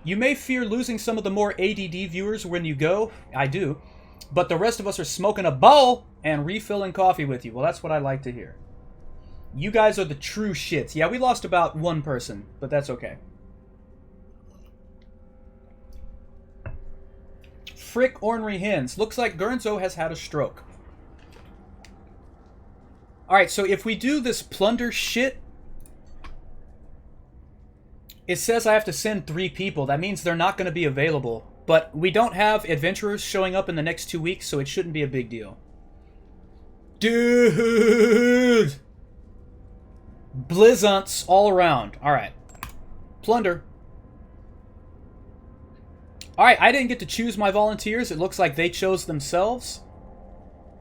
You may fear losing some of the more ADD viewers when you go. I do. But the rest of us are smoking a bowl and refilling coffee with you. Well, that's what I like to hear. You guys are the true shits. Yeah, we lost about 1 person, but that's okay. Frick ornery hens. Looks like Gurnzo has had a stroke. Alright, so if we do this plunder shit, it says I have to send 3 people. That means they're not going to be available. But we don't have adventurers showing up in the next 2 weeks, so it shouldn't be a big deal. Dude! Blizzants all around. Alright. Plunder. Alright, I didn't get to choose my volunteers. It looks like they chose themselves.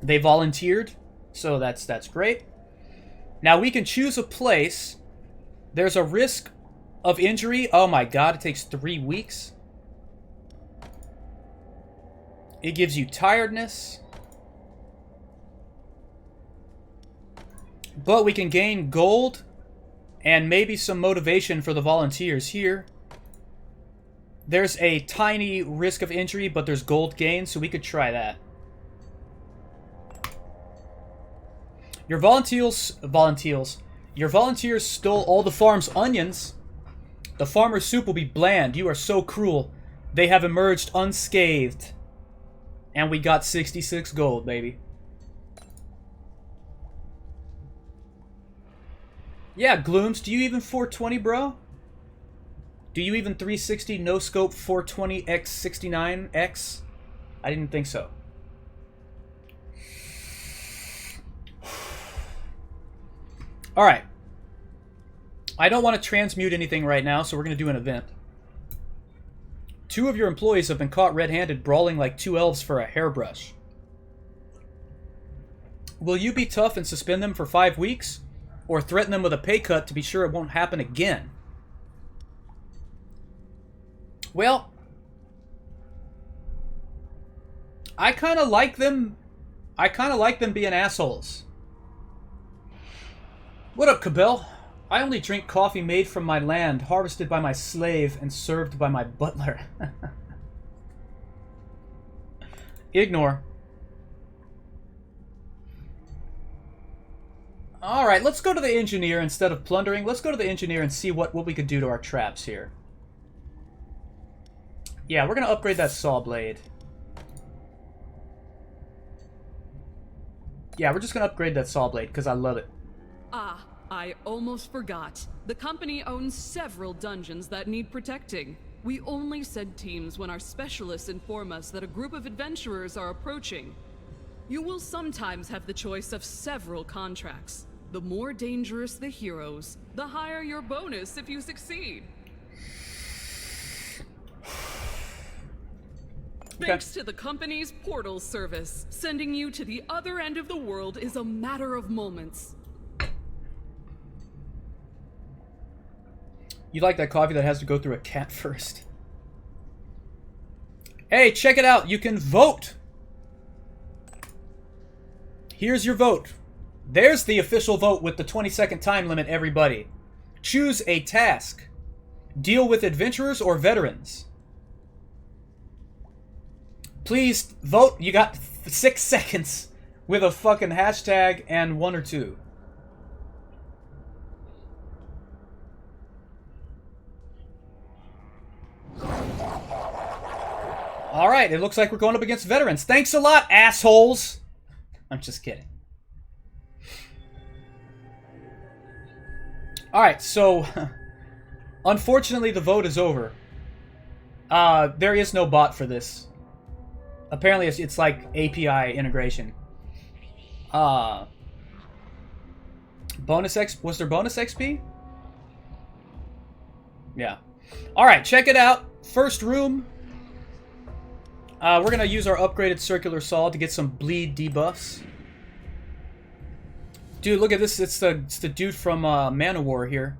They volunteered. So that's great. Now we can choose a place. There's a risk of injury. Oh my god, it takes 3 weeks. It gives you tiredness. But we can gain gold and maybe some motivation for the volunteers here. There's a tiny risk of injury, but there's gold gain, so we could try that. Your volunteers stole all the farm's onions. The farmer's soup will be bland. You are so cruel. They have emerged unscathed. And we got 66 gold, baby. Yeah, Glooms, do you even 420, bro? Do you even 360 no scope 420x69x? I didn't think so. Alright. I don't want to transmute anything right now, so we're going to do an event. 2 of your employees have been caught red-handed brawling like 2 elves for a hairbrush. Will you be tough and suspend them for 5 weeks? Or threaten them with a pay cut to be sure it won't happen again? Well, I kind of like them. I kind of like them being assholes. What up, Cabell? I only drink coffee made from my land, harvested by my slave, and served by my butler. Ignore. Alright, let's go to the engineer instead of plundering. Let's go to the engineer and see what we could do to our traps here. Yeah, we're going to upgrade that saw blade. Yeah, we're just going to upgrade that saw blade because I love it. Ah, I almost forgot. The company owns several dungeons that need protecting. We only send teams when our specialists inform us that a group of adventurers are approaching. You will sometimes have the choice of several contracts. The more dangerous the heroes, the higher your bonus if you succeed. Thanks to the company's portal service, sending you to the other end of the world is a matter of moments. You like that coffee that has to go through a cat first? Hey, check it out. You can vote. Here's your vote. There's the official vote with the 20-second time limit, everybody. Choose a task. Deal with adventurers or veterans. Please vote. You got 6 seconds with a fucking hashtag and 1 or 2. Alright, it looks like we're going up against veterans. Thanks a lot, assholes! I'm just kidding. Alright, so... unfortunately, the vote is over. There is no bot for this. Apparently, it's like API integration. Bonus X... Was there bonus XP? Yeah. Alright, check it out. First room. We're going to use our upgraded circular saw to get some bleed debuffs. Dude, look at this. It's the dude from Manowar here.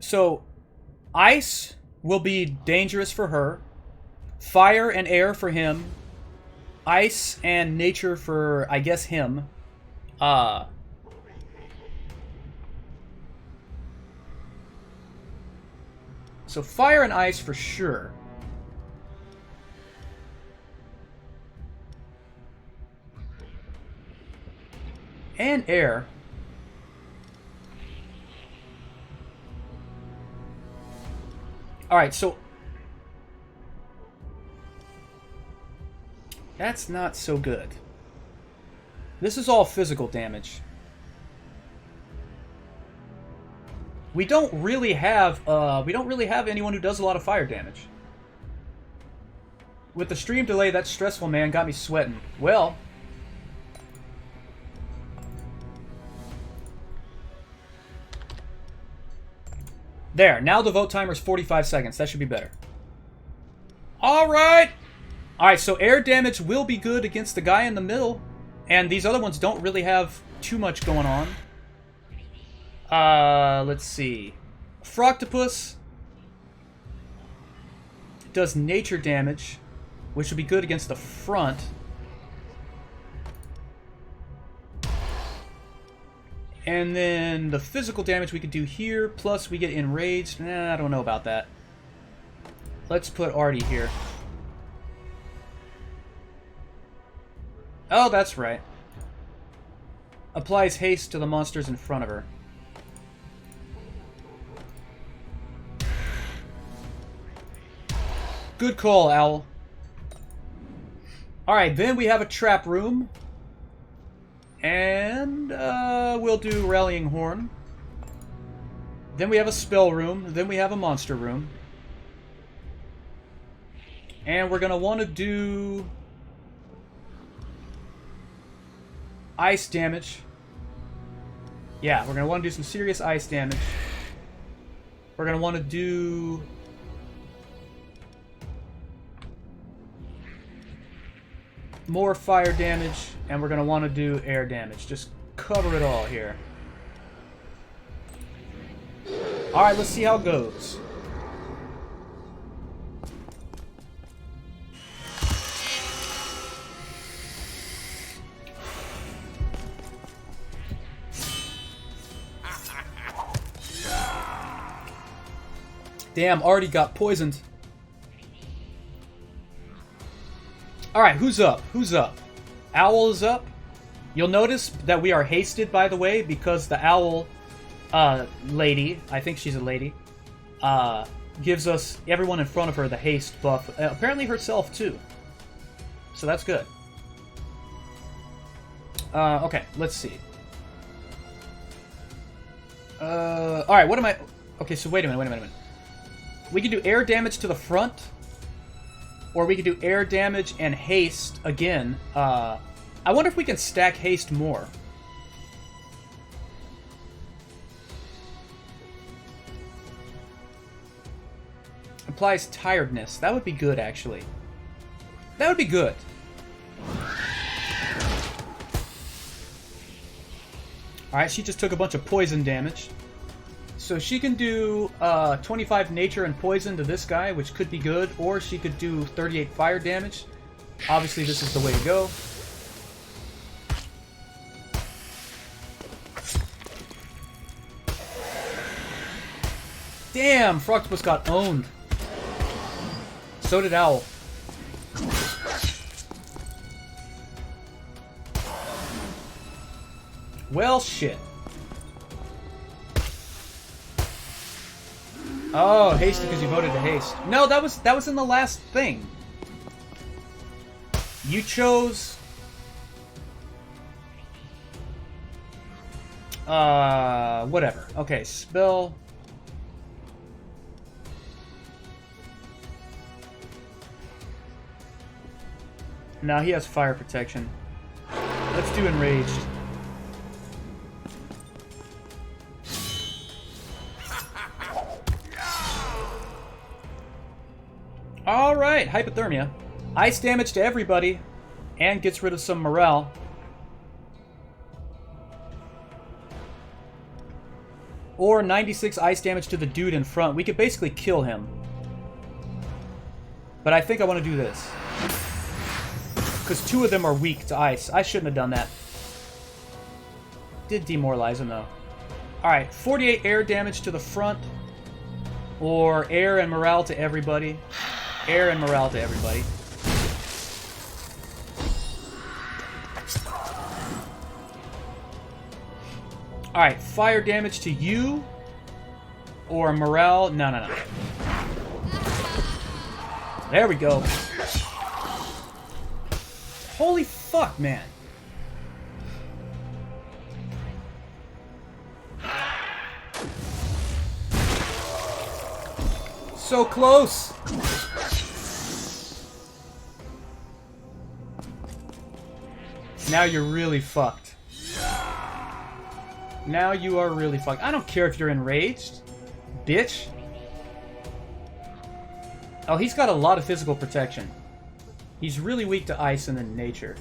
So, ice will be dangerous for her. Fire and air for him. Ice and nature for, I guess, him. So fire and ice for sure. And air. Alright, so... that's not so good. This is all physical damage. We don't really have anyone who does a lot of fire damage. With the stream delay, that stressful, man, got me sweating. Well... there, now the vote timer is 45 seconds. That should be better. Alright! Alright, so air damage will be good against the guy in the middle. And these other ones don't really have too much going on. Let's see. Froctopus does nature damage, which would be good against the front. And then the physical damage we could do here, plus we get enraged. I don't know about that. Let's put Artie here. Oh, that's right. Applies haste to the monsters in front of her. Good call, Owl. Alright, then we have a trap room. And we'll do Rallying Horn. Then we have a spell room. Then we have a monster room. And we're going to want to do ice damage. Yeah, we're going to want to do some serious ice damage. We're going to want to do more fire damage, and we're going to want to do air damage. Just cover it all here. Alright, let's see how it goes. Damn, already got poisoned. Alright, who's up? Who's up? Owl is up. You'll notice that we are hasted, by the way, because the owl lady, I think she's a lady, gives us, everyone in front of her, the haste buff. Apparently herself, too. So that's good. Okay, let's see. Alright, what am I... Okay, so wait a minute. We can do air damage to the front, or we can do air damage and haste again. I wonder if we can stack haste more. Applies tiredness. That would be good, actually. That would be good. Alright, she just took a bunch of poison damage. So she can do 25 nature and poison to this guy, which could be good, or she could do 38 fire damage. Obviously, this is the way to go. Damn, Froctopus got owned. So did Owl. Well, shit. Oh, haste because you voted to haste. No, that was in the last thing. You chose whatever. Okay, spell. Now he has fire protection. Let's do enraged. Alright, hypothermia. Ice damage to everybody, and gets rid of some morale. Or 96 ice damage to the dude in front. We could basically kill him. But I think I want to do this. Because two of them are weak to ice. I shouldn't have done that. Did demoralize him, though. Alright, 48 air damage to the front. Or air and morale to everybody. Air and morale to everybody. Alright, fire damage to you. Or morale. No. There we go. Holy fuck, man. So close. Now you're really fucked. Now you are really fucked. I don't care if you're enraged, bitch. Oh, he's got a lot of physical protection. He's really weak to ice and then nature.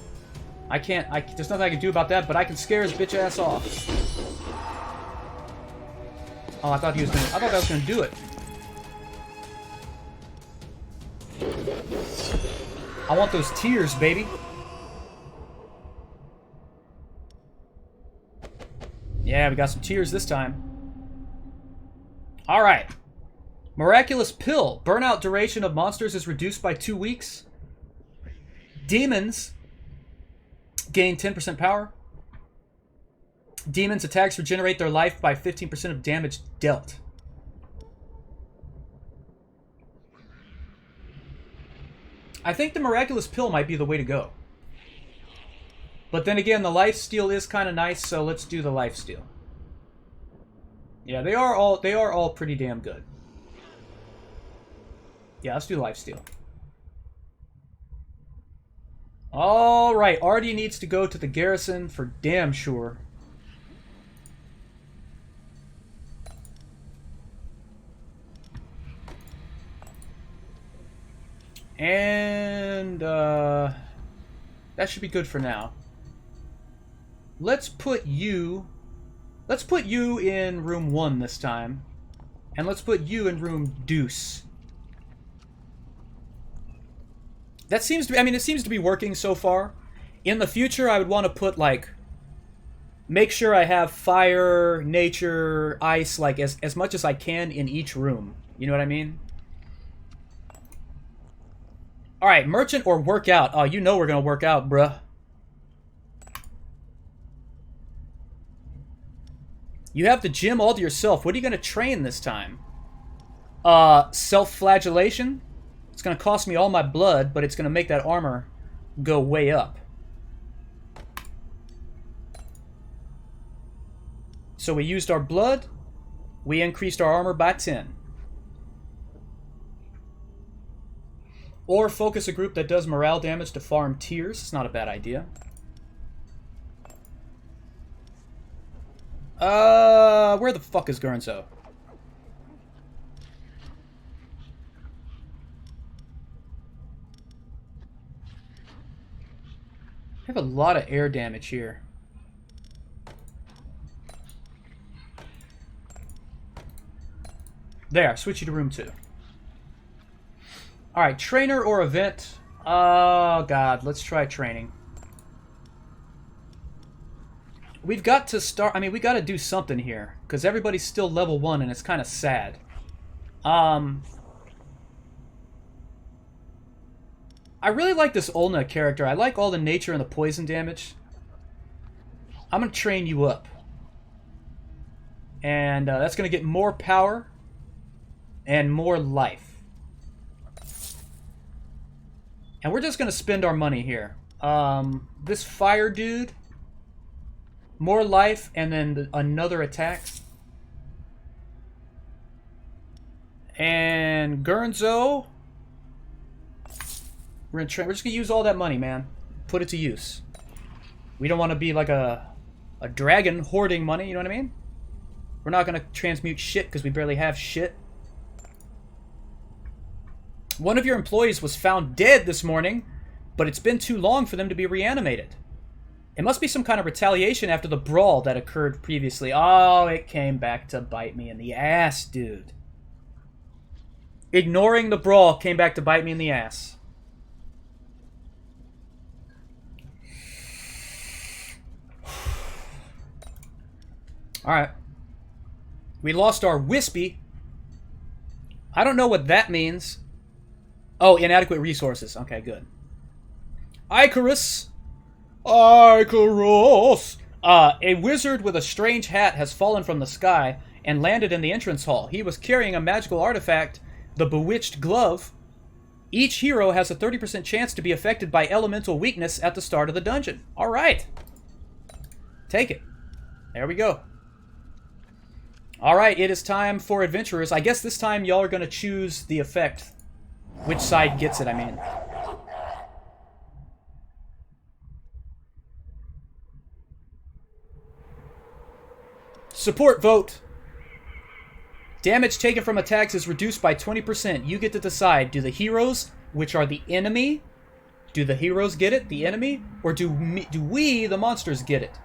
There's nothing I can do about that, but I can scare his bitch ass off. Oh, I thought that was gonna do it. I want those tears, baby. Yeah, we got some tears this time. Alright. Miraculous Pill. Burnout duration of monsters is reduced by 2 weeks. Demons gain 10% power. Demons' attacks regenerate their life by 15% of damage dealt. I think the Miraculous Pill might be the way to go. But then again, the lifesteal is kind of nice, so let's do the lifesteal. Yeah, they are all pretty damn good. Yeah, let's do lifesteal. Alright, Artie needs to go to the garrison for damn sure. And, that should be good for now. Let's put you in room 1 this time. And let's put you in room deuce. That seems to be, I mean, it seems to be working so far. In the future, I would want to put, like, make sure I have fire, nature, ice, like, as much as I can in each room. You know what I mean? Alright, merchant or workout. Oh, you know we're gonna work out, bruh. You have the gym all to yourself. What are you gonna train this time? Self-flagellation? It's going to cost me all my blood, but it's going to make that armor go way up. So we used our blood. We increased our armor by 10. Or focus a group that does morale damage to farm tiers. It's not a bad idea. Where the fuck is Gurnzo? I have a lot of air damage here. There, switch you to room 2. Alright, trainer or event? Oh god, let's try training. We've got to start, I mean, we got to do something here. Because everybody's still level 1 and it's kind of sad. I really like this Olna character. I like all the nature and the poison damage. I'm going to train you up. And that's going to get more power and more life. And we're just going to spend our money here. This fire dude, more life and then another attack. And Gurnzo, we're just going to use all that money, man. Put it to use. We don't want to be like a dragon hoarding money, you know what I mean? We're not going to transmute shit because we barely have shit. One of your employees was found dead this morning, but it's been too long for them to be reanimated. It must be some kind of retaliation after the brawl that occurred previously. Oh, it came back to bite me in the ass, dude. Ignoring the brawl came back to bite me in the ass. Alright. We lost our Wispy. I don't know what that means. Oh, inadequate resources. Okay, good. Icarus! Icarus! A wizard with a strange hat has fallen from the sky and landed in the entrance hall. He was carrying a magical artifact, the Bewitched Glove. Each hero has a 30% chance to be affected by elemental weakness at the start of the dungeon. Alright. Take it. There we go. Alright, it is time for adventurers. I guess this time y'all are going to choose the effect. Which side gets it, I mean. Support vote. Damage taken from attacks is reduced by 20%. You get to decide. Do the heroes, which are the enemy, do the heroes get it, the enemy? Or do we, the monsters, get it?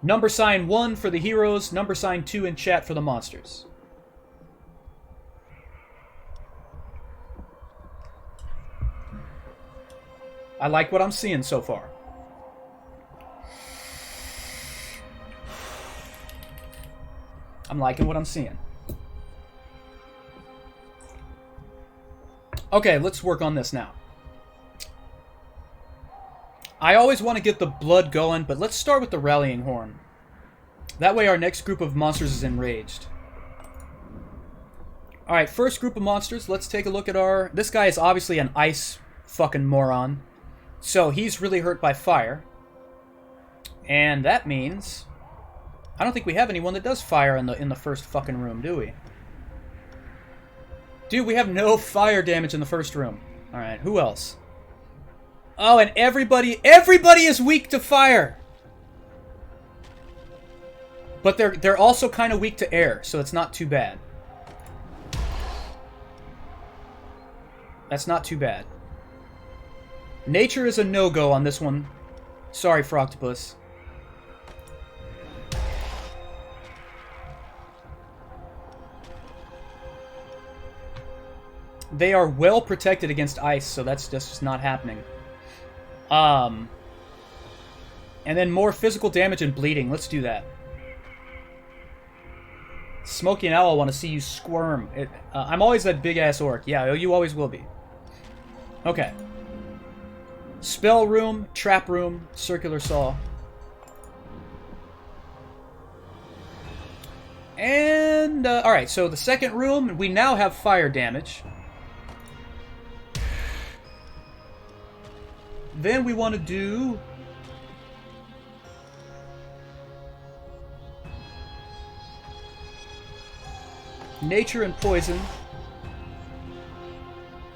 Number sign 1 for the heroes, number sign 2 in chat for the monsters. I like what I'm seeing so far. I'm liking what I'm seeing. Okay, let's work on this now. I always want to get the blood going, but let's start with the Rallying Horn. That way our next group of monsters is enraged. Alright, first group of monsters, let's take a look at our... This guy is obviously an ice fucking moron. So he's really hurt by fire. And that means I don't think we have anyone that does fire in the first fucking room, do we? Dude, we have no fire damage in the first room. Alright, who else? Oh, and everybody is weak to fire! But they're also kind of weak to air, so it's not too bad. That's not too bad. Nature is a no-go on this one. Sorry, Froctopus. They are well protected against ice, so that's just not happening. And then more physical damage and bleeding. Let's do that. Smokey and Owl want to see you squirm. I'm always that big-ass orc. Yeah, you always will be. Okay. Spell room, trap room, circular saw. And, alright, so the second room, we now have fire damage. Then we want to do... nature and poison.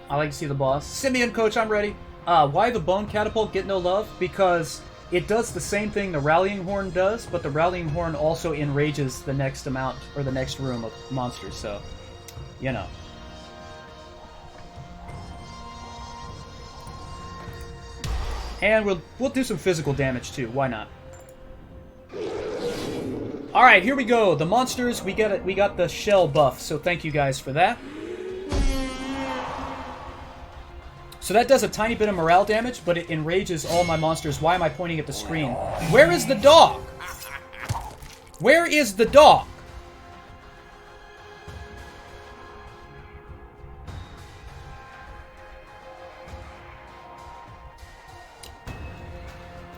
I like to see the boss. Simeon, coach, I'm ready. Why the bone catapult get no love? Because it does the same thing the rallying horn does, but the rallying horn also enrages the next amount, or the next room of monsters, so, you know. And we'll do some physical damage too, why not? Alright, here we go. The monsters, we got the shell buff, so thank you guys for that. So that does a tiny bit of morale damage, but it enrages all my monsters. Why am I pointing at the screen? Where is the dog? Where is the dog?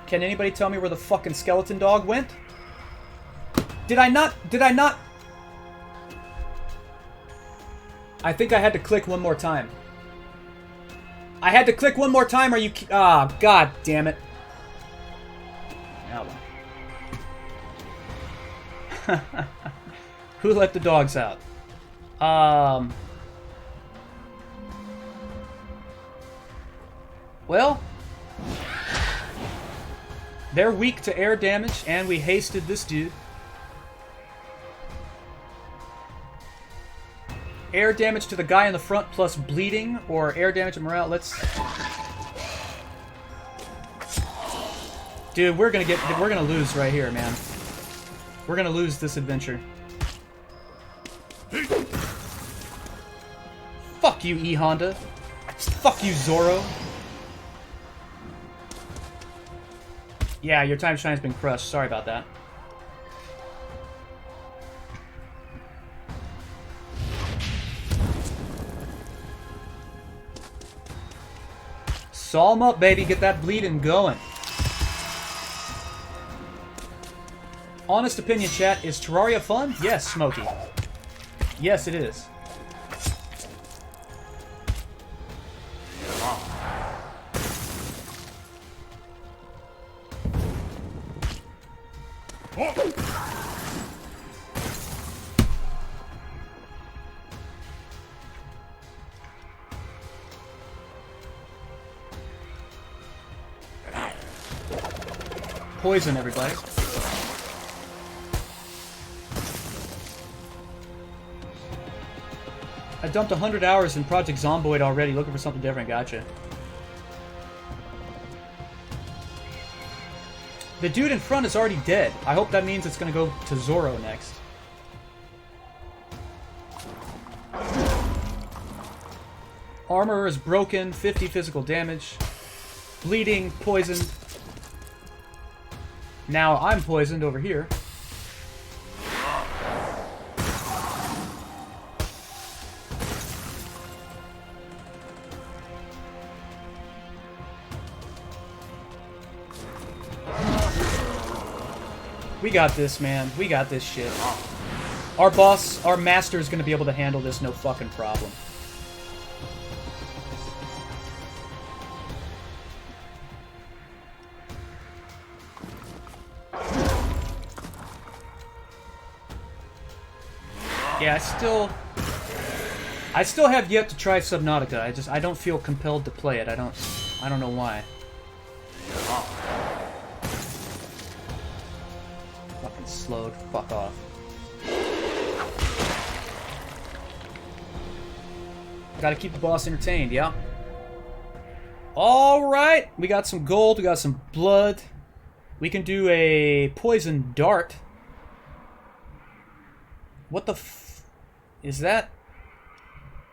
Can anybody tell me where the fucking skeleton dog went? Did I not? I think I had to click one more time. I had to click one more time, are you... Ah, god damn it. Now then. Who let the dogs out? Well... they're weak to air damage, and we hasted this dude. Air damage to the guy in the front plus bleeding, or air damage and morale. Let's... dude, we're gonna lose right here, man. We're gonna lose this adventure. Fuck you, E-Honda. Fuck you, Zoro. Yeah, your time shine's been crushed. Sorry about that. Saw him up, baby. Get that bleeding going. Honest opinion, chat. Is Terraria fun? Yes, Smokey. Yes, it is. Poison, everybody. I dumped 100 hours in Project Zomboid already, looking for something different. Gotcha. The dude in front is already dead. I hope that means it's gonna go to Zoro next. Armor is broken, 50 physical damage. Bleeding, poisoned. Now I'm poisoned over here. We got this, man. We got this shit. Our boss, our master is going to be able to handle this no fucking problem. Yeah, I still have yet to try Subnautica. I don't feel compelled to play it. I don't know why. Fucking slowed. Fuck off. Gotta keep the boss entertained, yeah? Alright! We got some gold, we got some blood. We can do a poison dart. What the f... is that?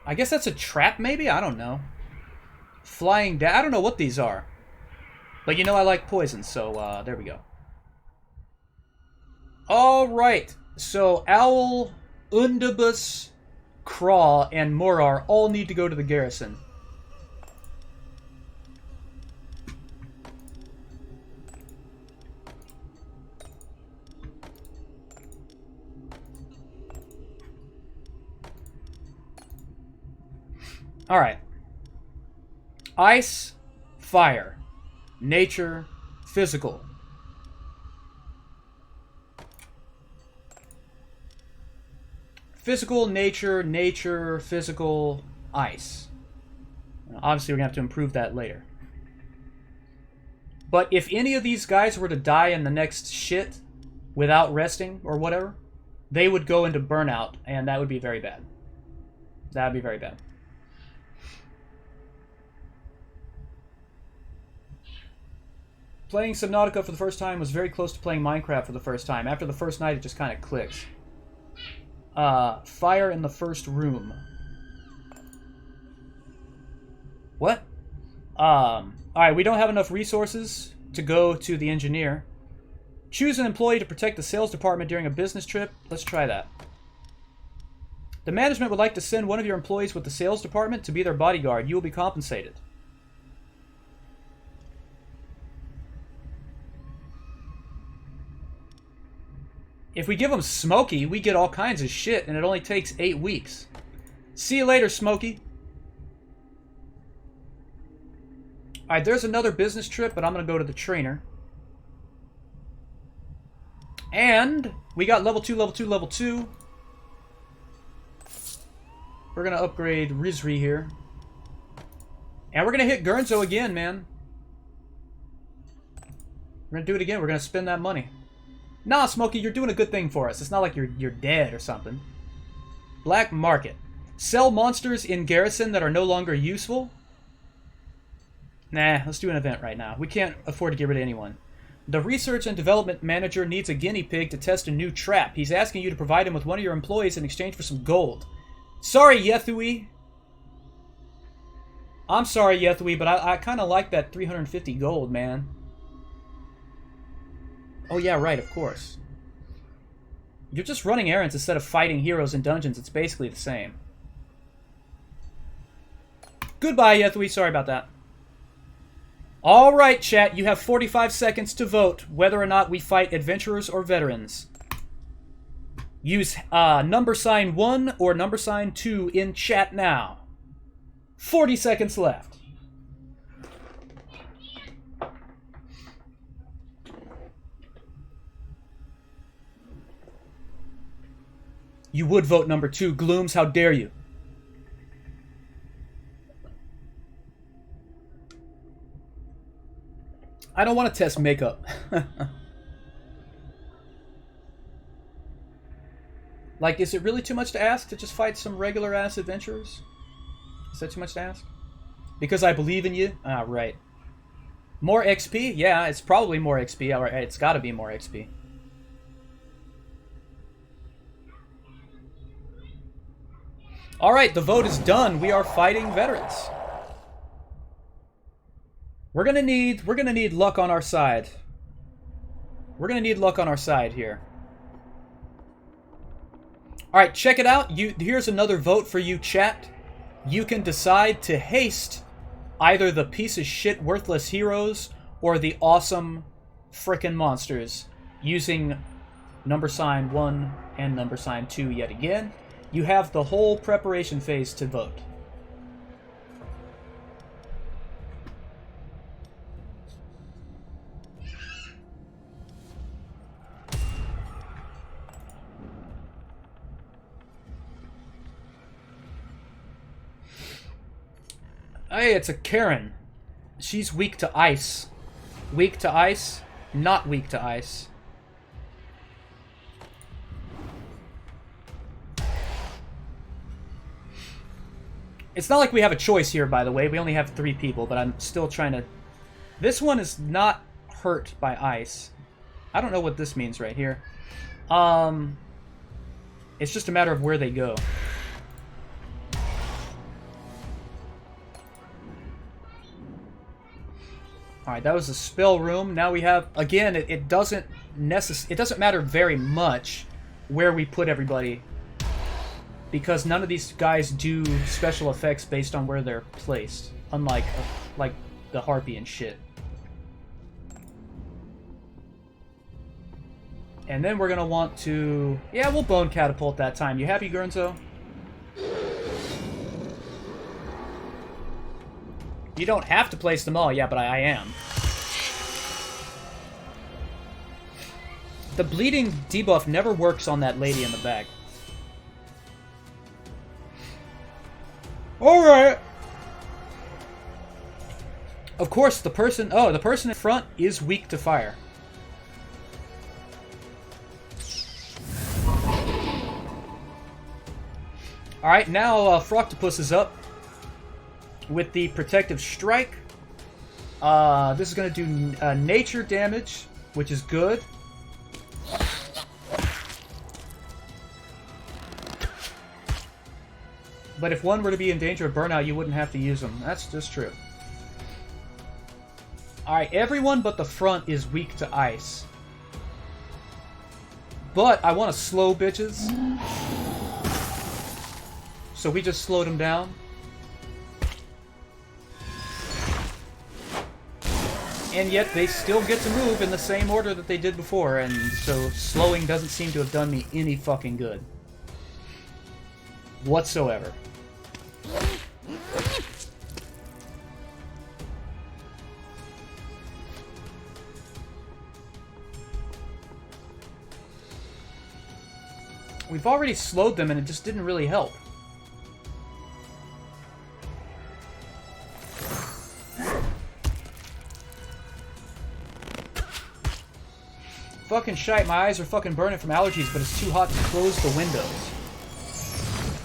I guess that's a trap, maybe? I don't know. Flying down... I don't know what these are. But you know I like poison, so there we go. Alright. So, Owl, Undibus, Craw, and Morar all need to go to the garrison. Alright. Ice, fire, nature, physical. Physical, nature, physical, ice. Obviously, we're going to have to improve that later. But if any of these guys were to die in the next shit without resting or whatever, they would go into burnout, and that would be very bad. That would be very bad. Playing Subnautica for the first time was very close to playing Minecraft for the first time. After the first night, it just kind of clicks. Fire in the first room. What? Alright, we don't have enough resources to go to the engineer. Choose an employee to protect the sales department during a business trip. Let's try that. The management would like to send one of your employees with the sales department to be their bodyguard. You will be compensated. If we give him Smokey, we get all kinds of shit, and it only takes 8 weeks. See you later, Smokey. Alright, there's another business trip, but I'm going to go to the trainer. And we got level 2, level 2, level 2. We're going to upgrade Rizri here. And we're going to hit Gurnzo again, man. We're going to do it again. We're going to spend that money. Nah, Smokey, you're doing a good thing for us. It's not like you're dead or something. Black Market. Sell monsters in Garrison that are no longer useful? Nah, let's do an event right now. We can't afford to get rid of anyone. The Research and Development Manager needs a guinea pig to test a new trap. He's asking you to provide him with one of your employees in exchange for some gold. Sorry, Yethui. I'm sorry, Yethui, but I kind of like that 350 gold, man. Oh yeah, right, of course. You're just running errands instead of fighting heroes in dungeons. It's basically the same. Goodbye, Yethui. Sorry about that. Alright, chat. You have 45 seconds to vote whether or not we fight adventurers or veterans. Use number sign 1 or number sign 2 in chat now. 40 seconds left. You would vote number 2. Glooms, how dare you? I don't want to test makeup. Like, is it really too much to ask to just fight some regular-ass adventurers? Is that too much to ask? Because I believe in you? Ah, right. More XP? Yeah, it's probably more XP. All right, it's got to be more XP. Alright, the vote is done. We are fighting veterans. We're gonna need luck on our side. We're gonna need luck on our side here. Alright, check it out. Here's another vote for you, chat. You can decide to haste either the piece of shit worthless heroes or the awesome frickin' monsters using number sign 1 and number sign 2 yet again. You have the whole preparation phase to vote. Hey, it's a Karen. She's weak to ice. Weak to ice, not weak to ice. It's not like we have a choice here, by the way. We only have 3 people, but I'm still trying to... This one is not hurt by ice. I don't know what this means right here. It's just a matter of where they go. Alright, that was the spell room. Now we have... Again, it doesn't matter very much where we put everybody, because none of these guys do special effects based on where they're placed, unlike like the harpy and shit. And then we're gonna want to... Yeah, we'll bone catapult that time. You happy, Gurnzo? You don't have to place them all. Yeah, but I am. The bleeding debuff never works on that lady in the back. Alright. Of course, the person... Oh, the person in front is weak to fire. Alright, now Froctopus is up with the Protective Strike. This is going to do nature damage, which is good. But if one were to be in danger of burnout, you wouldn't have to use them. That's just true. Alright, everyone but the front is weak to ice. But I want to slow bitches. So we just slowed them down. And yet they still get to move in the same order that they did before, and so slowing doesn't seem to have done me any fucking good. Whatsoever. We've already slowed them and it just didn't really help. Fucking shite, my eyes are fucking burning from allergies, but it's too hot to close the windows.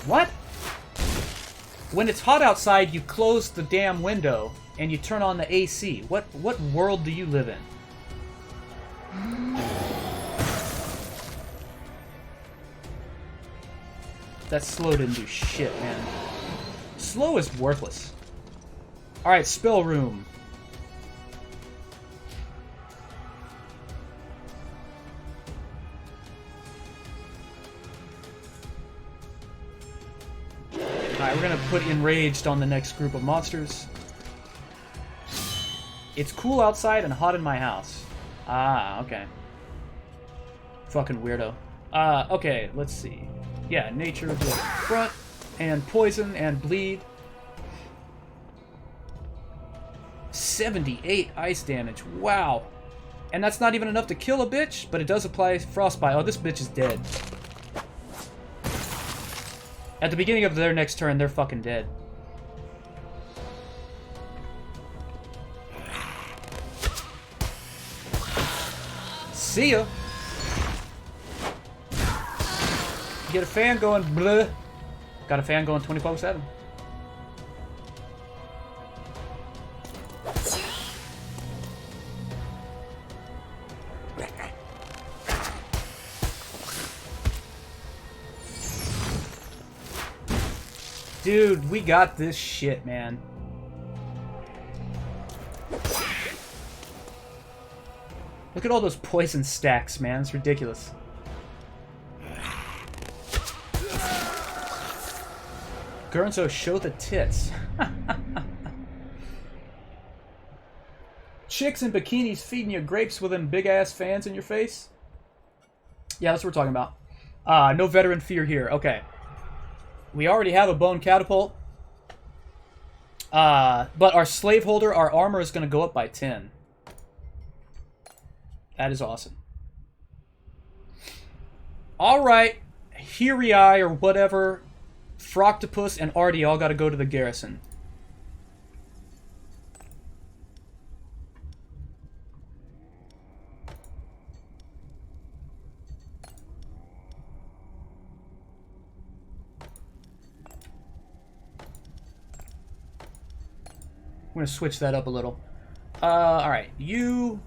What? When it's hot outside, you close the damn window and you turn on the AC. What world do you live in? That slow didn't do shit, man. Slow is worthless. Alright, spell room. Alright, we're gonna put Enraged on the next group of monsters. It's cool outside and hot in my house. Ah, okay. Fucking weirdo. Okay, let's see. Yeah, nature to the front, and poison, and bleed. 78 ice damage, wow. And that's not even enough to kill a bitch, but it does apply frostbite. Oh, this bitch is dead. At the beginning of their next turn, they're fucking dead. See ya! Get a fan going, bleh. Got a fan going 24/7. Dude, we got this shit, man. Look at all those poison stacks, man. It's ridiculous. Gurnzo, show the tits. Chicks in bikinis feeding you grapes with them big-ass fans in your face? Yeah, that's what we're talking about. No veteran fear here. Okay. We already have a bone catapult. But our slaveholder, our armor is going to go up by 10. That is awesome. Alright. Hirii or whatever. Froctopus and Artie all got to go to the garrison. I'm going to switch that up a little. Alright. You...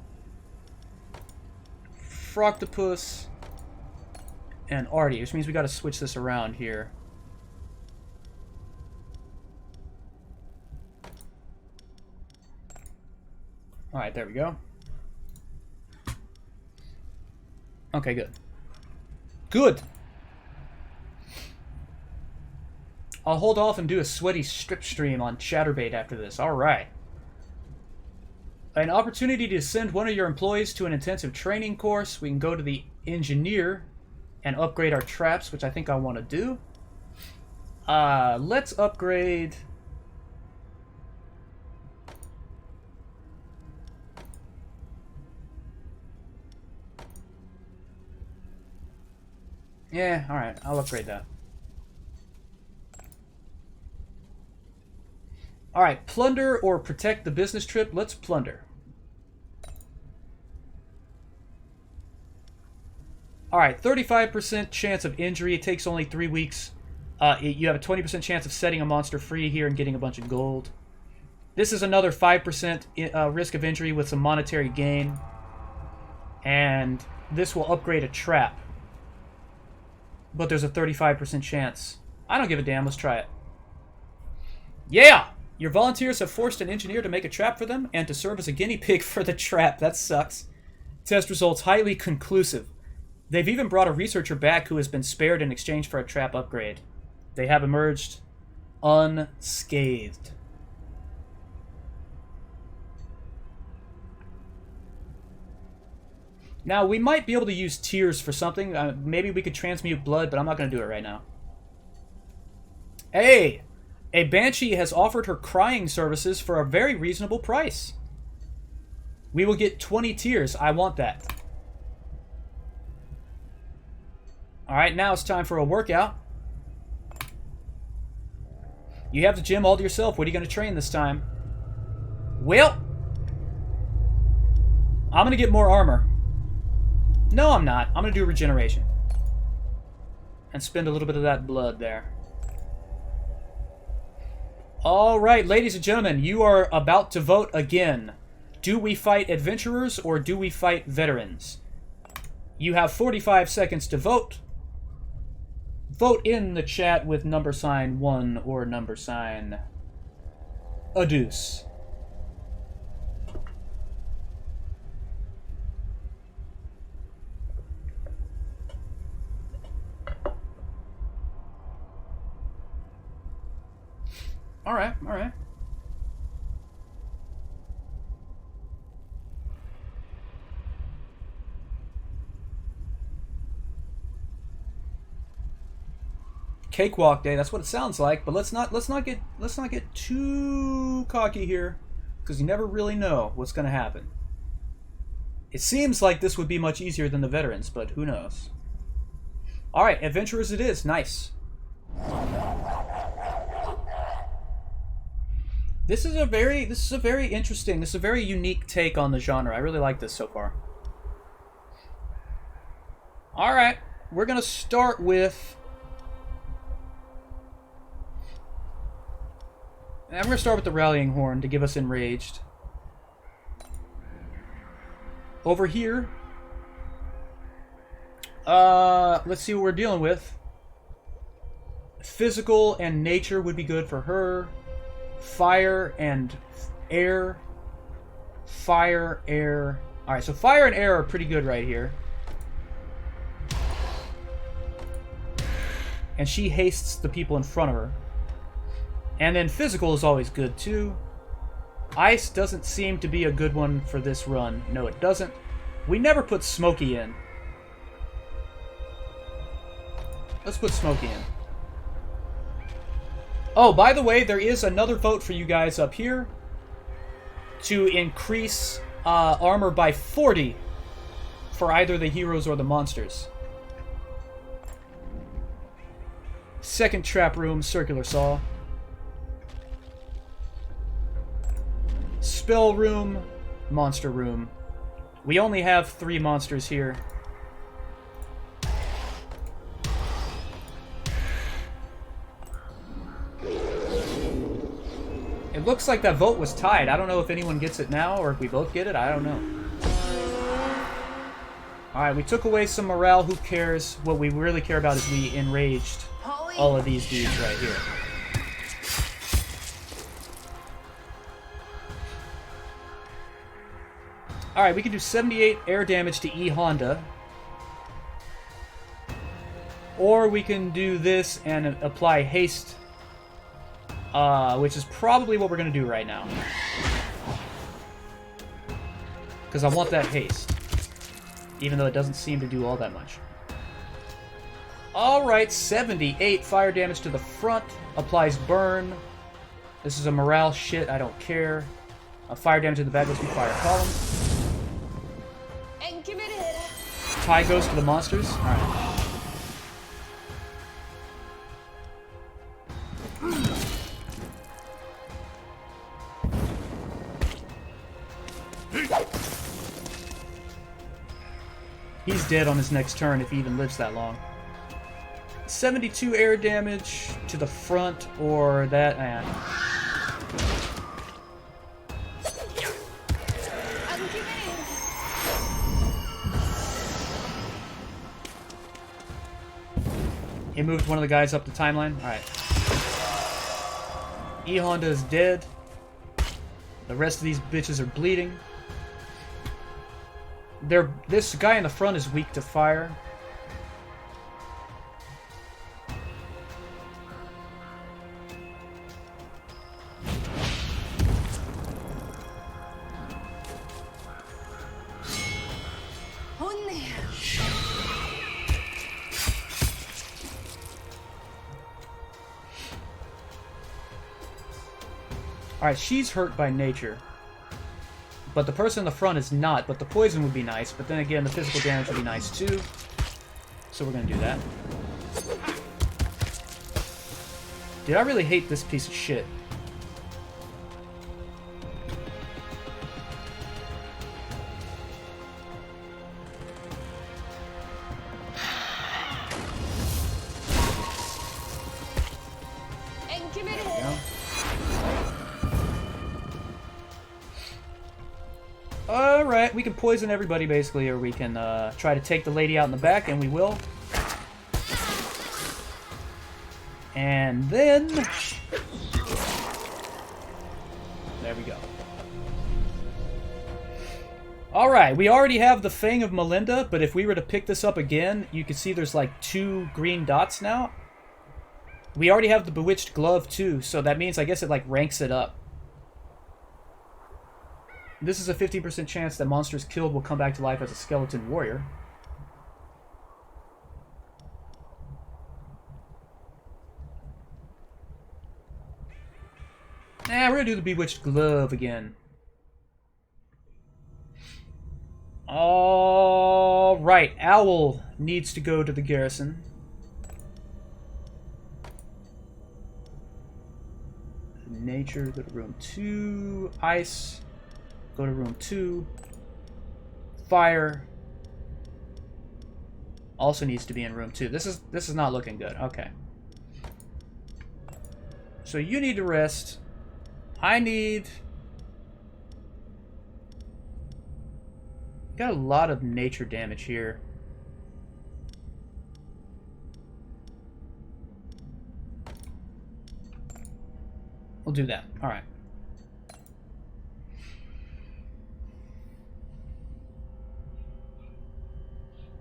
Froctopus... and Artie, which means we got to switch this around here. Alright, there we go. Okay, good. Good! I'll hold off and do a sweaty strip stream on Chatterbait after this. Alright. An opportunity to send one of your employees to an intensive training course. We can go to the engineer and upgrade our traps, which I think I want to do. Let's upgrade... Yeah, alright, I'll upgrade that. Alright, plunder or protect the business trip. Let's plunder. Alright, 35% chance of injury. It takes only 3 weeks. You have a 20% chance of setting a monster free here and getting a bunch of gold. This is another 5% risk of injury with some monetary gain. And this will upgrade a trap. But there's a 35% chance. I don't give a damn. Let's try it. Yeah! Your volunteers have forced an engineer to make a trap for them and to serve as a guinea pig for the trap. That sucks. Test results highly conclusive. They've even brought a researcher back who has been spared in exchange for a trap upgrade. They have emerged unscathed. Now, we might be able to use tears for something. Maybe we could transmute blood, but I'm not going to do it right now. Hey! A Banshee has offered her crying services for a very reasonable price. We will get 20 tears. I want that. Alright, now it's time for a workout. You have the gym all to yourself. What are you going to train this time? Well, I'm going to get more armor. No, I'm not. I'm going to do regeneration. And spend a little bit of that blood there. Alright, ladies and gentlemen, you are about to vote again. Do we fight adventurers or do we fight veterans? You have 45 seconds to vote. Vote in the chat with #1 or a deuce. Alright, alright. Cakewalk day, that's what it sounds like, but let's not get too cocky here, because you never really know what's gonna happen. It seems like this would be much easier than the veterans, but who knows. Alright, adventurers it is, nice. This is a very interesting, this is a very unique take on the genre. I really like this so far. Alright, we're gonna start with... I'm gonna start with the Rallying Horn to give us Enraged. Over here... let's see what we're dealing with. Physical and nature would be good for her. Fire and air. Fire, air. Alright, so fire and air are pretty good right here. And she hastes the people in front of her. And then physical is always good too. Ice doesn't seem to be a good one for this run. No, it doesn't. We never put Smokey in. Let's put Smokey in. Oh, by the way, there is another vote for you guys up here to increase armor by 40 for either the heroes or the monsters. Second trap room, circular saw. Spell room, monster room. We only have 3 monsters here. It looks like that vote was tied. I don't know if anyone gets it now or if we both get it. I don't know. Alright, we took away some morale. Who cares? What we really care about is we enraged all of these dudes right here. Alright, we can do 78 air damage to E Honda. Or we can do this and apply haste, which is probably what we're going to do right now. Because I want that haste. Even though it doesn't seem to do all that much. Alright, 78 fire damage to the front. Applies burn. This is a morale shit, I don't care. Fire damage to the back goes through fire column. And give it a hit. Tie goes to the monsters. Alright. He's dead on his next turn if he even lives that long. 72 air damage to the front or that. And give it a hit. He moved one of the guys up the timeline. Alright. E Honda is dead. The rest of these bitches are bleeding. This guy in the front is weak to fire. Alright, she's hurt by nature. But the person in the front is not, but the poison would be nice. But then again, the physical damage would be nice too. So we're going to do that. Dude, I really hate this piece of shit. And give it a hit. Alright, we can poison everybody basically, or we can try to take the lady out in the back, and we will. And then... there we go. Alright, we already have the Fang of Melinda, but if we were to pick this up again, you can see there's like 2 green dots now. We already have the Bewitched Glove too, so that means I guess it like ranks it up. This is a 50% chance that monsters killed will come back to life as a skeleton warrior. We're gonna do the Bewitched Glove again. Alright, Owl needs to go to the garrison. Nature, go to room 2. Ice. Go to room 2. Fire also needs to be in room 2. This is not looking good. Okay. So you need to rest. I need... got a lot of nature damage here. We'll do that. Alright.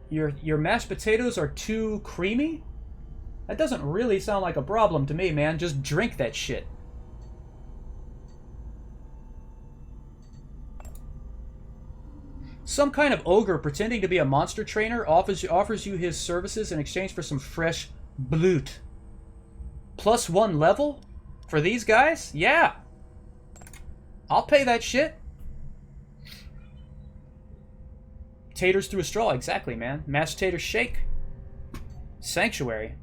Your mashed potatoes are too creamy? That doesn't really sound like a problem to me, man. Just drink that shit. Some kind of ogre pretending to be a monster trainer offers you his services in exchange for some fresh blood. +1 level? For these guys? Yeah. I'll pay that shit. Taters through a straw, exactly, man. Mashed tater shake. Sanctuary.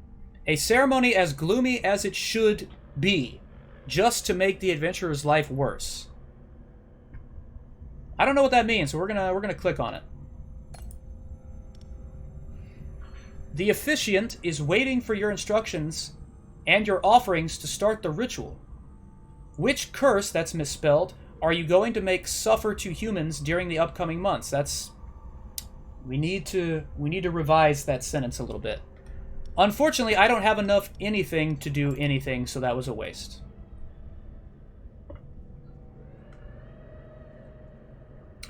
A ceremony as gloomy as it should be, just to make the adventurer's life worse. I don't know what that means, so we're gonna click on it. The officiant is waiting for your instructions and your offerings to start the ritual. Which curse, that's misspelled, are you going to make suffer to humans during the upcoming months? That's... We need to revise that sentence a little bit. Unfortunately, I don't have enough anything to do anything, so that was a waste.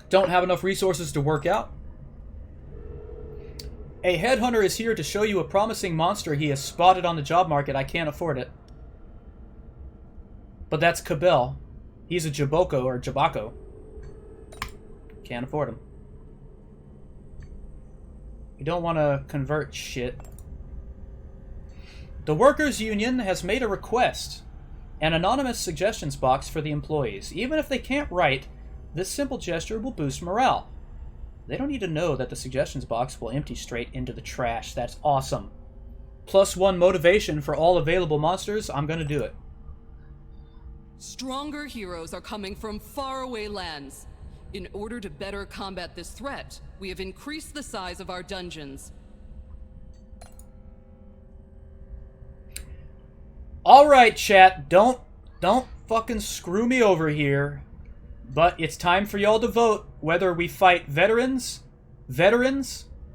Don't have enough resources to work out. A headhunter is here to show you a promising monster he has spotted on the job market. I can't afford it. But that's Cabell. He's a Jaboko or Jabako. Can't afford him. You don't want to convert shit. The Workers' Union has made a request. An anonymous suggestions box for the employees. Even if they can't write, this simple gesture will boost morale. They don't need to know that the suggestions box will empty straight into the trash. That's awesome. +1 motivation for all available monsters. I'm gonna do it. Stronger heroes are coming from faraway lands. In order to better combat this threat, we have increased the size of our dungeons. Alright, chat. Don't fucking screw me over here. But it's time for y'all to vote whether we fight veterans,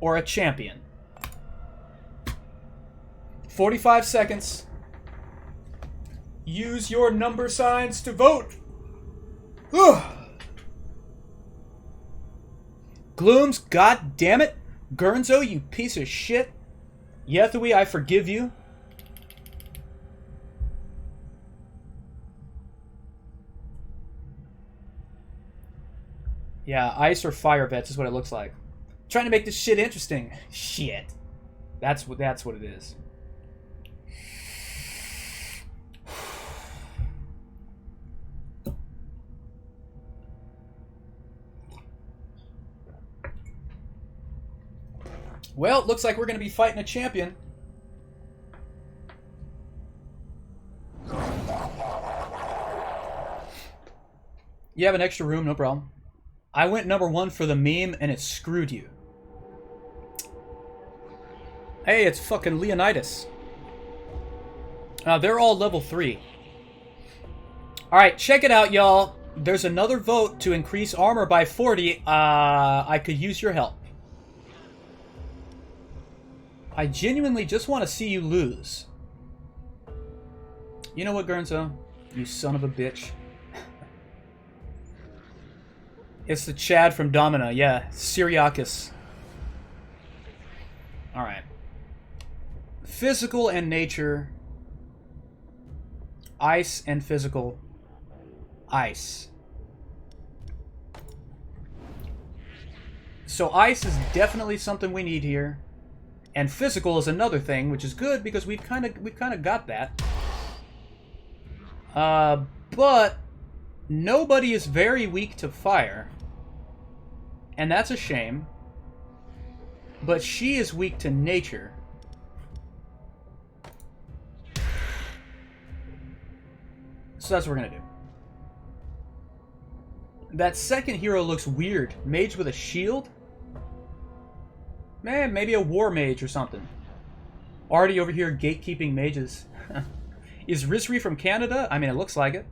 or a champion. 45 seconds. Use your number signs to vote. Ugh. Glooms, god damn it. Gurnzo, you piece of shit. Yethui, I forgive you. Yeah, ice or fire vets is what it looks like. Trying to make this shit interesting. Shit. That's what it is. Well, it looks like we're going to be fighting a champion. You have an extra room, no problem. I went #1 for the meme, and it screwed you. Hey, it's fucking Leonidas. They're all level 3. Alright, check it out, y'all. There's another vote to increase armor by 40. I could use your help. I genuinely just want to see you lose. You know what, Gurnzo? You son of a bitch. It's the Chad from Domina, yeah. Syriakis. Alright. Physical and nature. Ice and physical. Ice. So ice is definitely something we need here. And physical is another thing, which is good because we've kind of got that. But nobody is very weak to fire. And that's a shame. But she is weak to nature. So that's what we're gonna do. That second hero looks weird. Mage with a shield? Man, maybe a war mage or something. Already over here gatekeeping mages. Is Risri from Canada? I mean, it looks like it.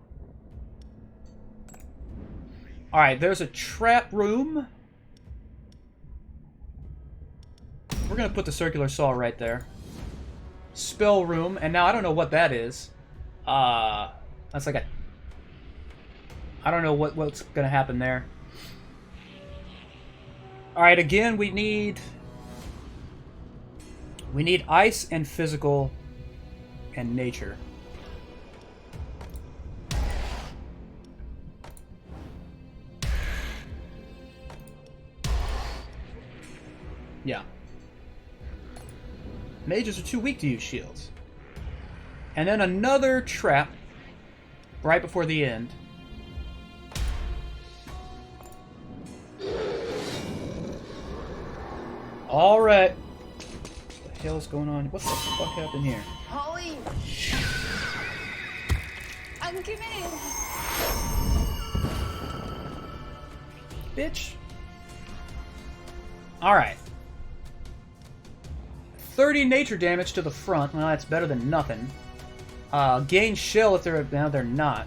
Alright, there's a trap room. We're gonna put the circular saw right there. Spell room, and now I don't know what that is. That's like a... I don't know what's gonna happen there. Alright, again, we need ice and physical and nature. Yeah. Mages are too weak to use shields. And then another trap right before the end. Alright. What the hell is going on? What the fuck happened here? Holy. Ang kidding. Bitch. Alright. 30 nature damage to the front. Well, that's better than nothing. Gain shell if they're... Now they're not.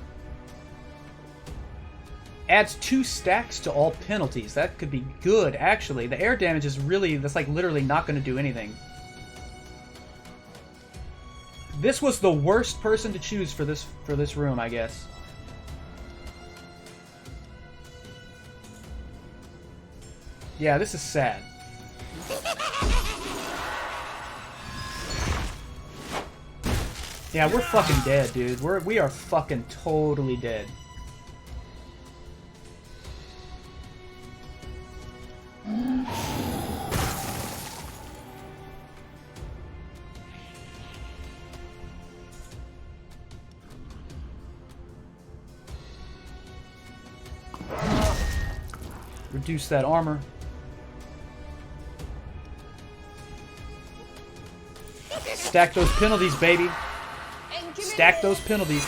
Adds 2 stacks to all penalties. That could be good, actually. The air damage is really... That's like literally not going to do anything. This was the worst person to choose for this room, I guess. Yeah, this is sad. Yeah, we're fucking dead, dude. We are fucking totally dead. Reduce that armor. Stack those penalties, baby. Stack those penalties.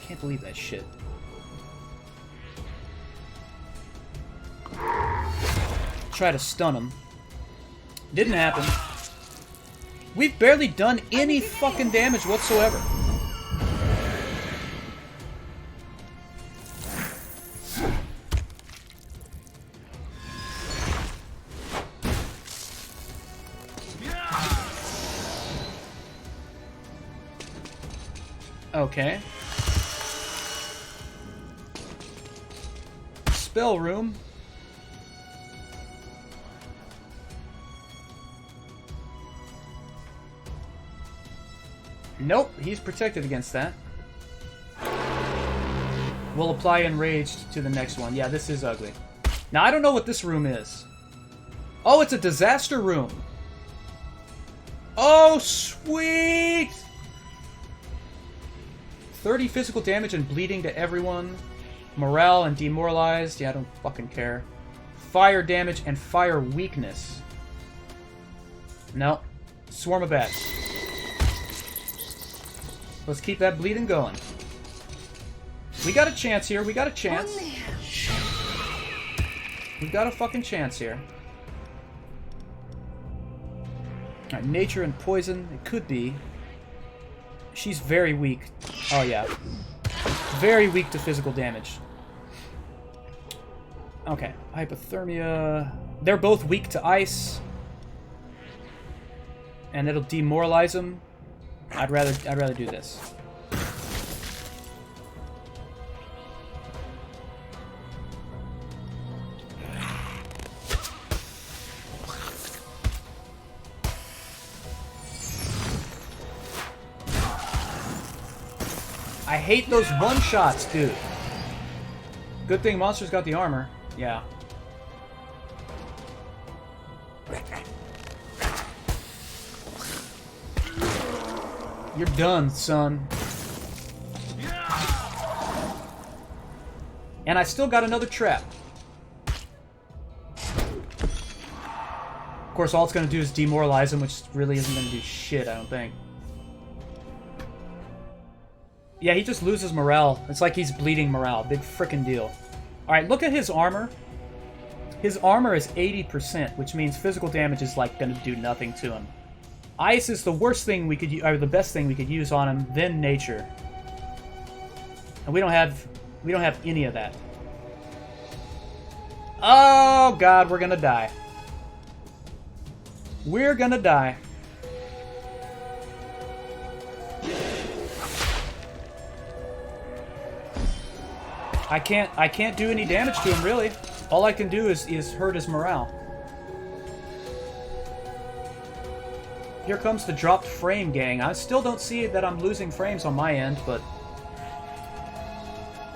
Can't believe that shit. Try to stun him. Didn't happen. We've barely done any fucking damage whatsoever. Okay. Spell room. Nope, he's protected against that. We'll apply Enraged to the next one. Yeah, this is ugly. Now, I don't know what this room is. Oh, it's a disaster room. Oh, sweet! 30 physical damage and bleeding to everyone. Morale and demoralized. Yeah, I don't fucking care. Fire damage and fire weakness. No. Swarm of bats. Let's keep that bleeding going. We got a chance here. We got a chance. We got a fucking chance here. Alright, nature and poison. It could be. She's very weak. Oh, yeah. Very weak to physical damage. Okay. Hypothermia. They're both weak to ice. And it'll demoralize them. I'd rather do this. I hate those one-shots, dude. Good thing monsters got the armor. Yeah. You're done, son. And I still got another trap. Of course, all it's going to do is demoralize him, which really isn't going to do shit, I don't think. Yeah, he just loses morale. It's like he's bleeding morale. Big frickin' deal. Alright, look at his armor. His armor is 80%, which means physical damage is, like, going to do nothing to him. Ice is the worst thing we could, or the best thing we could use on him, then nature. And we don't have any of that. Oh god, we're gonna die. We're gonna die. I can't do any damage to him, really. All I can do is hurt his morale. Here comes the dropped frame gang. I still don't see that I'm losing frames on my end, but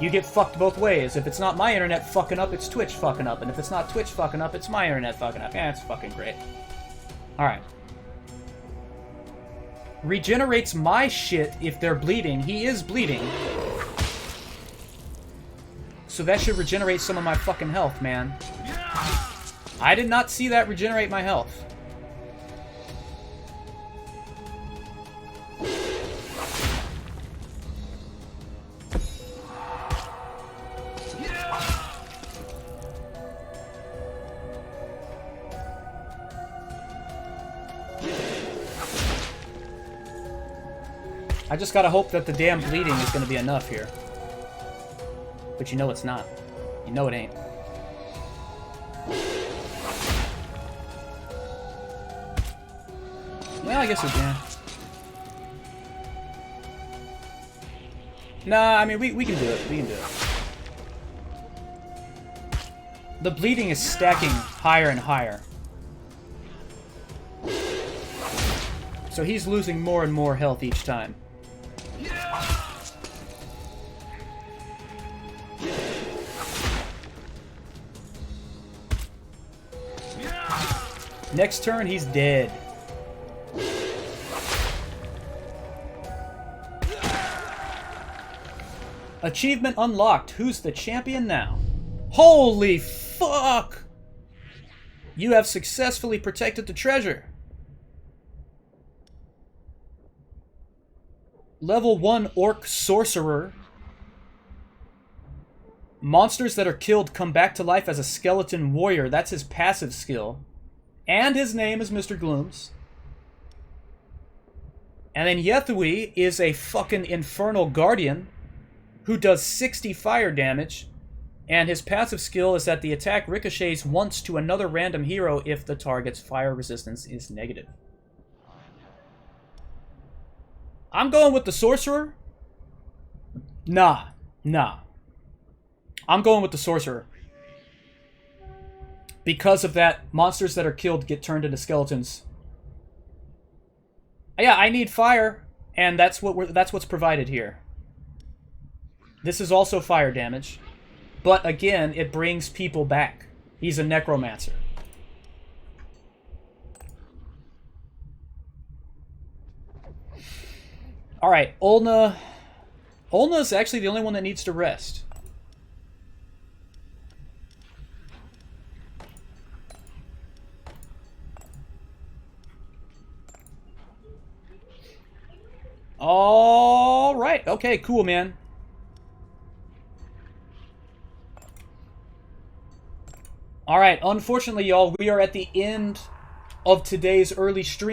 you get fucked both ways. If it's not my internet fucking up, it's Twitch fucking up. And if it's not Twitch fucking up, it's my internet fucking up. Yeah, it's fucking great. Alright. Regenerates my shit if they're bleeding. He is bleeding. So that should regenerate some of my fucking health, man. I did not see that regenerate my health. I just gotta hope that the damn bleeding is gonna be enough here. But you know it's not. You know it ain't. Well, I guess we can. Nah, I mean, we can do it. We can do it. The bleeding is stacking higher and higher. So he's losing more and more health each time. Next turn, he's dead. Achievement unlocked. Who's the champion now? Holy fuck! You have successfully protected the treasure. Level 1 Orc Sorcerer. Monsters that are killed come back to life as a skeleton warrior. That's his passive skill. And his name is Mr. Glooms. And then Yethui is a fucking Infernal Guardian who does 60 fire damage. And his passive skill is that the attack ricochets once to another random hero if the target's fire resistance is negative. I'm going with the Sorcerer. Nah. I'm going with the Sorcerer. Because of that, monsters that are killed get turned into skeletons. Yeah, I need fire, and that's what's provided here. This is also fire damage, but again, it brings people back. He's a necromancer. All right, Olna. Olna's actually the only one that needs to rest. All right. Okay, cool, man. All right. Unfortunately, y'all, we are at the end of today's early stream.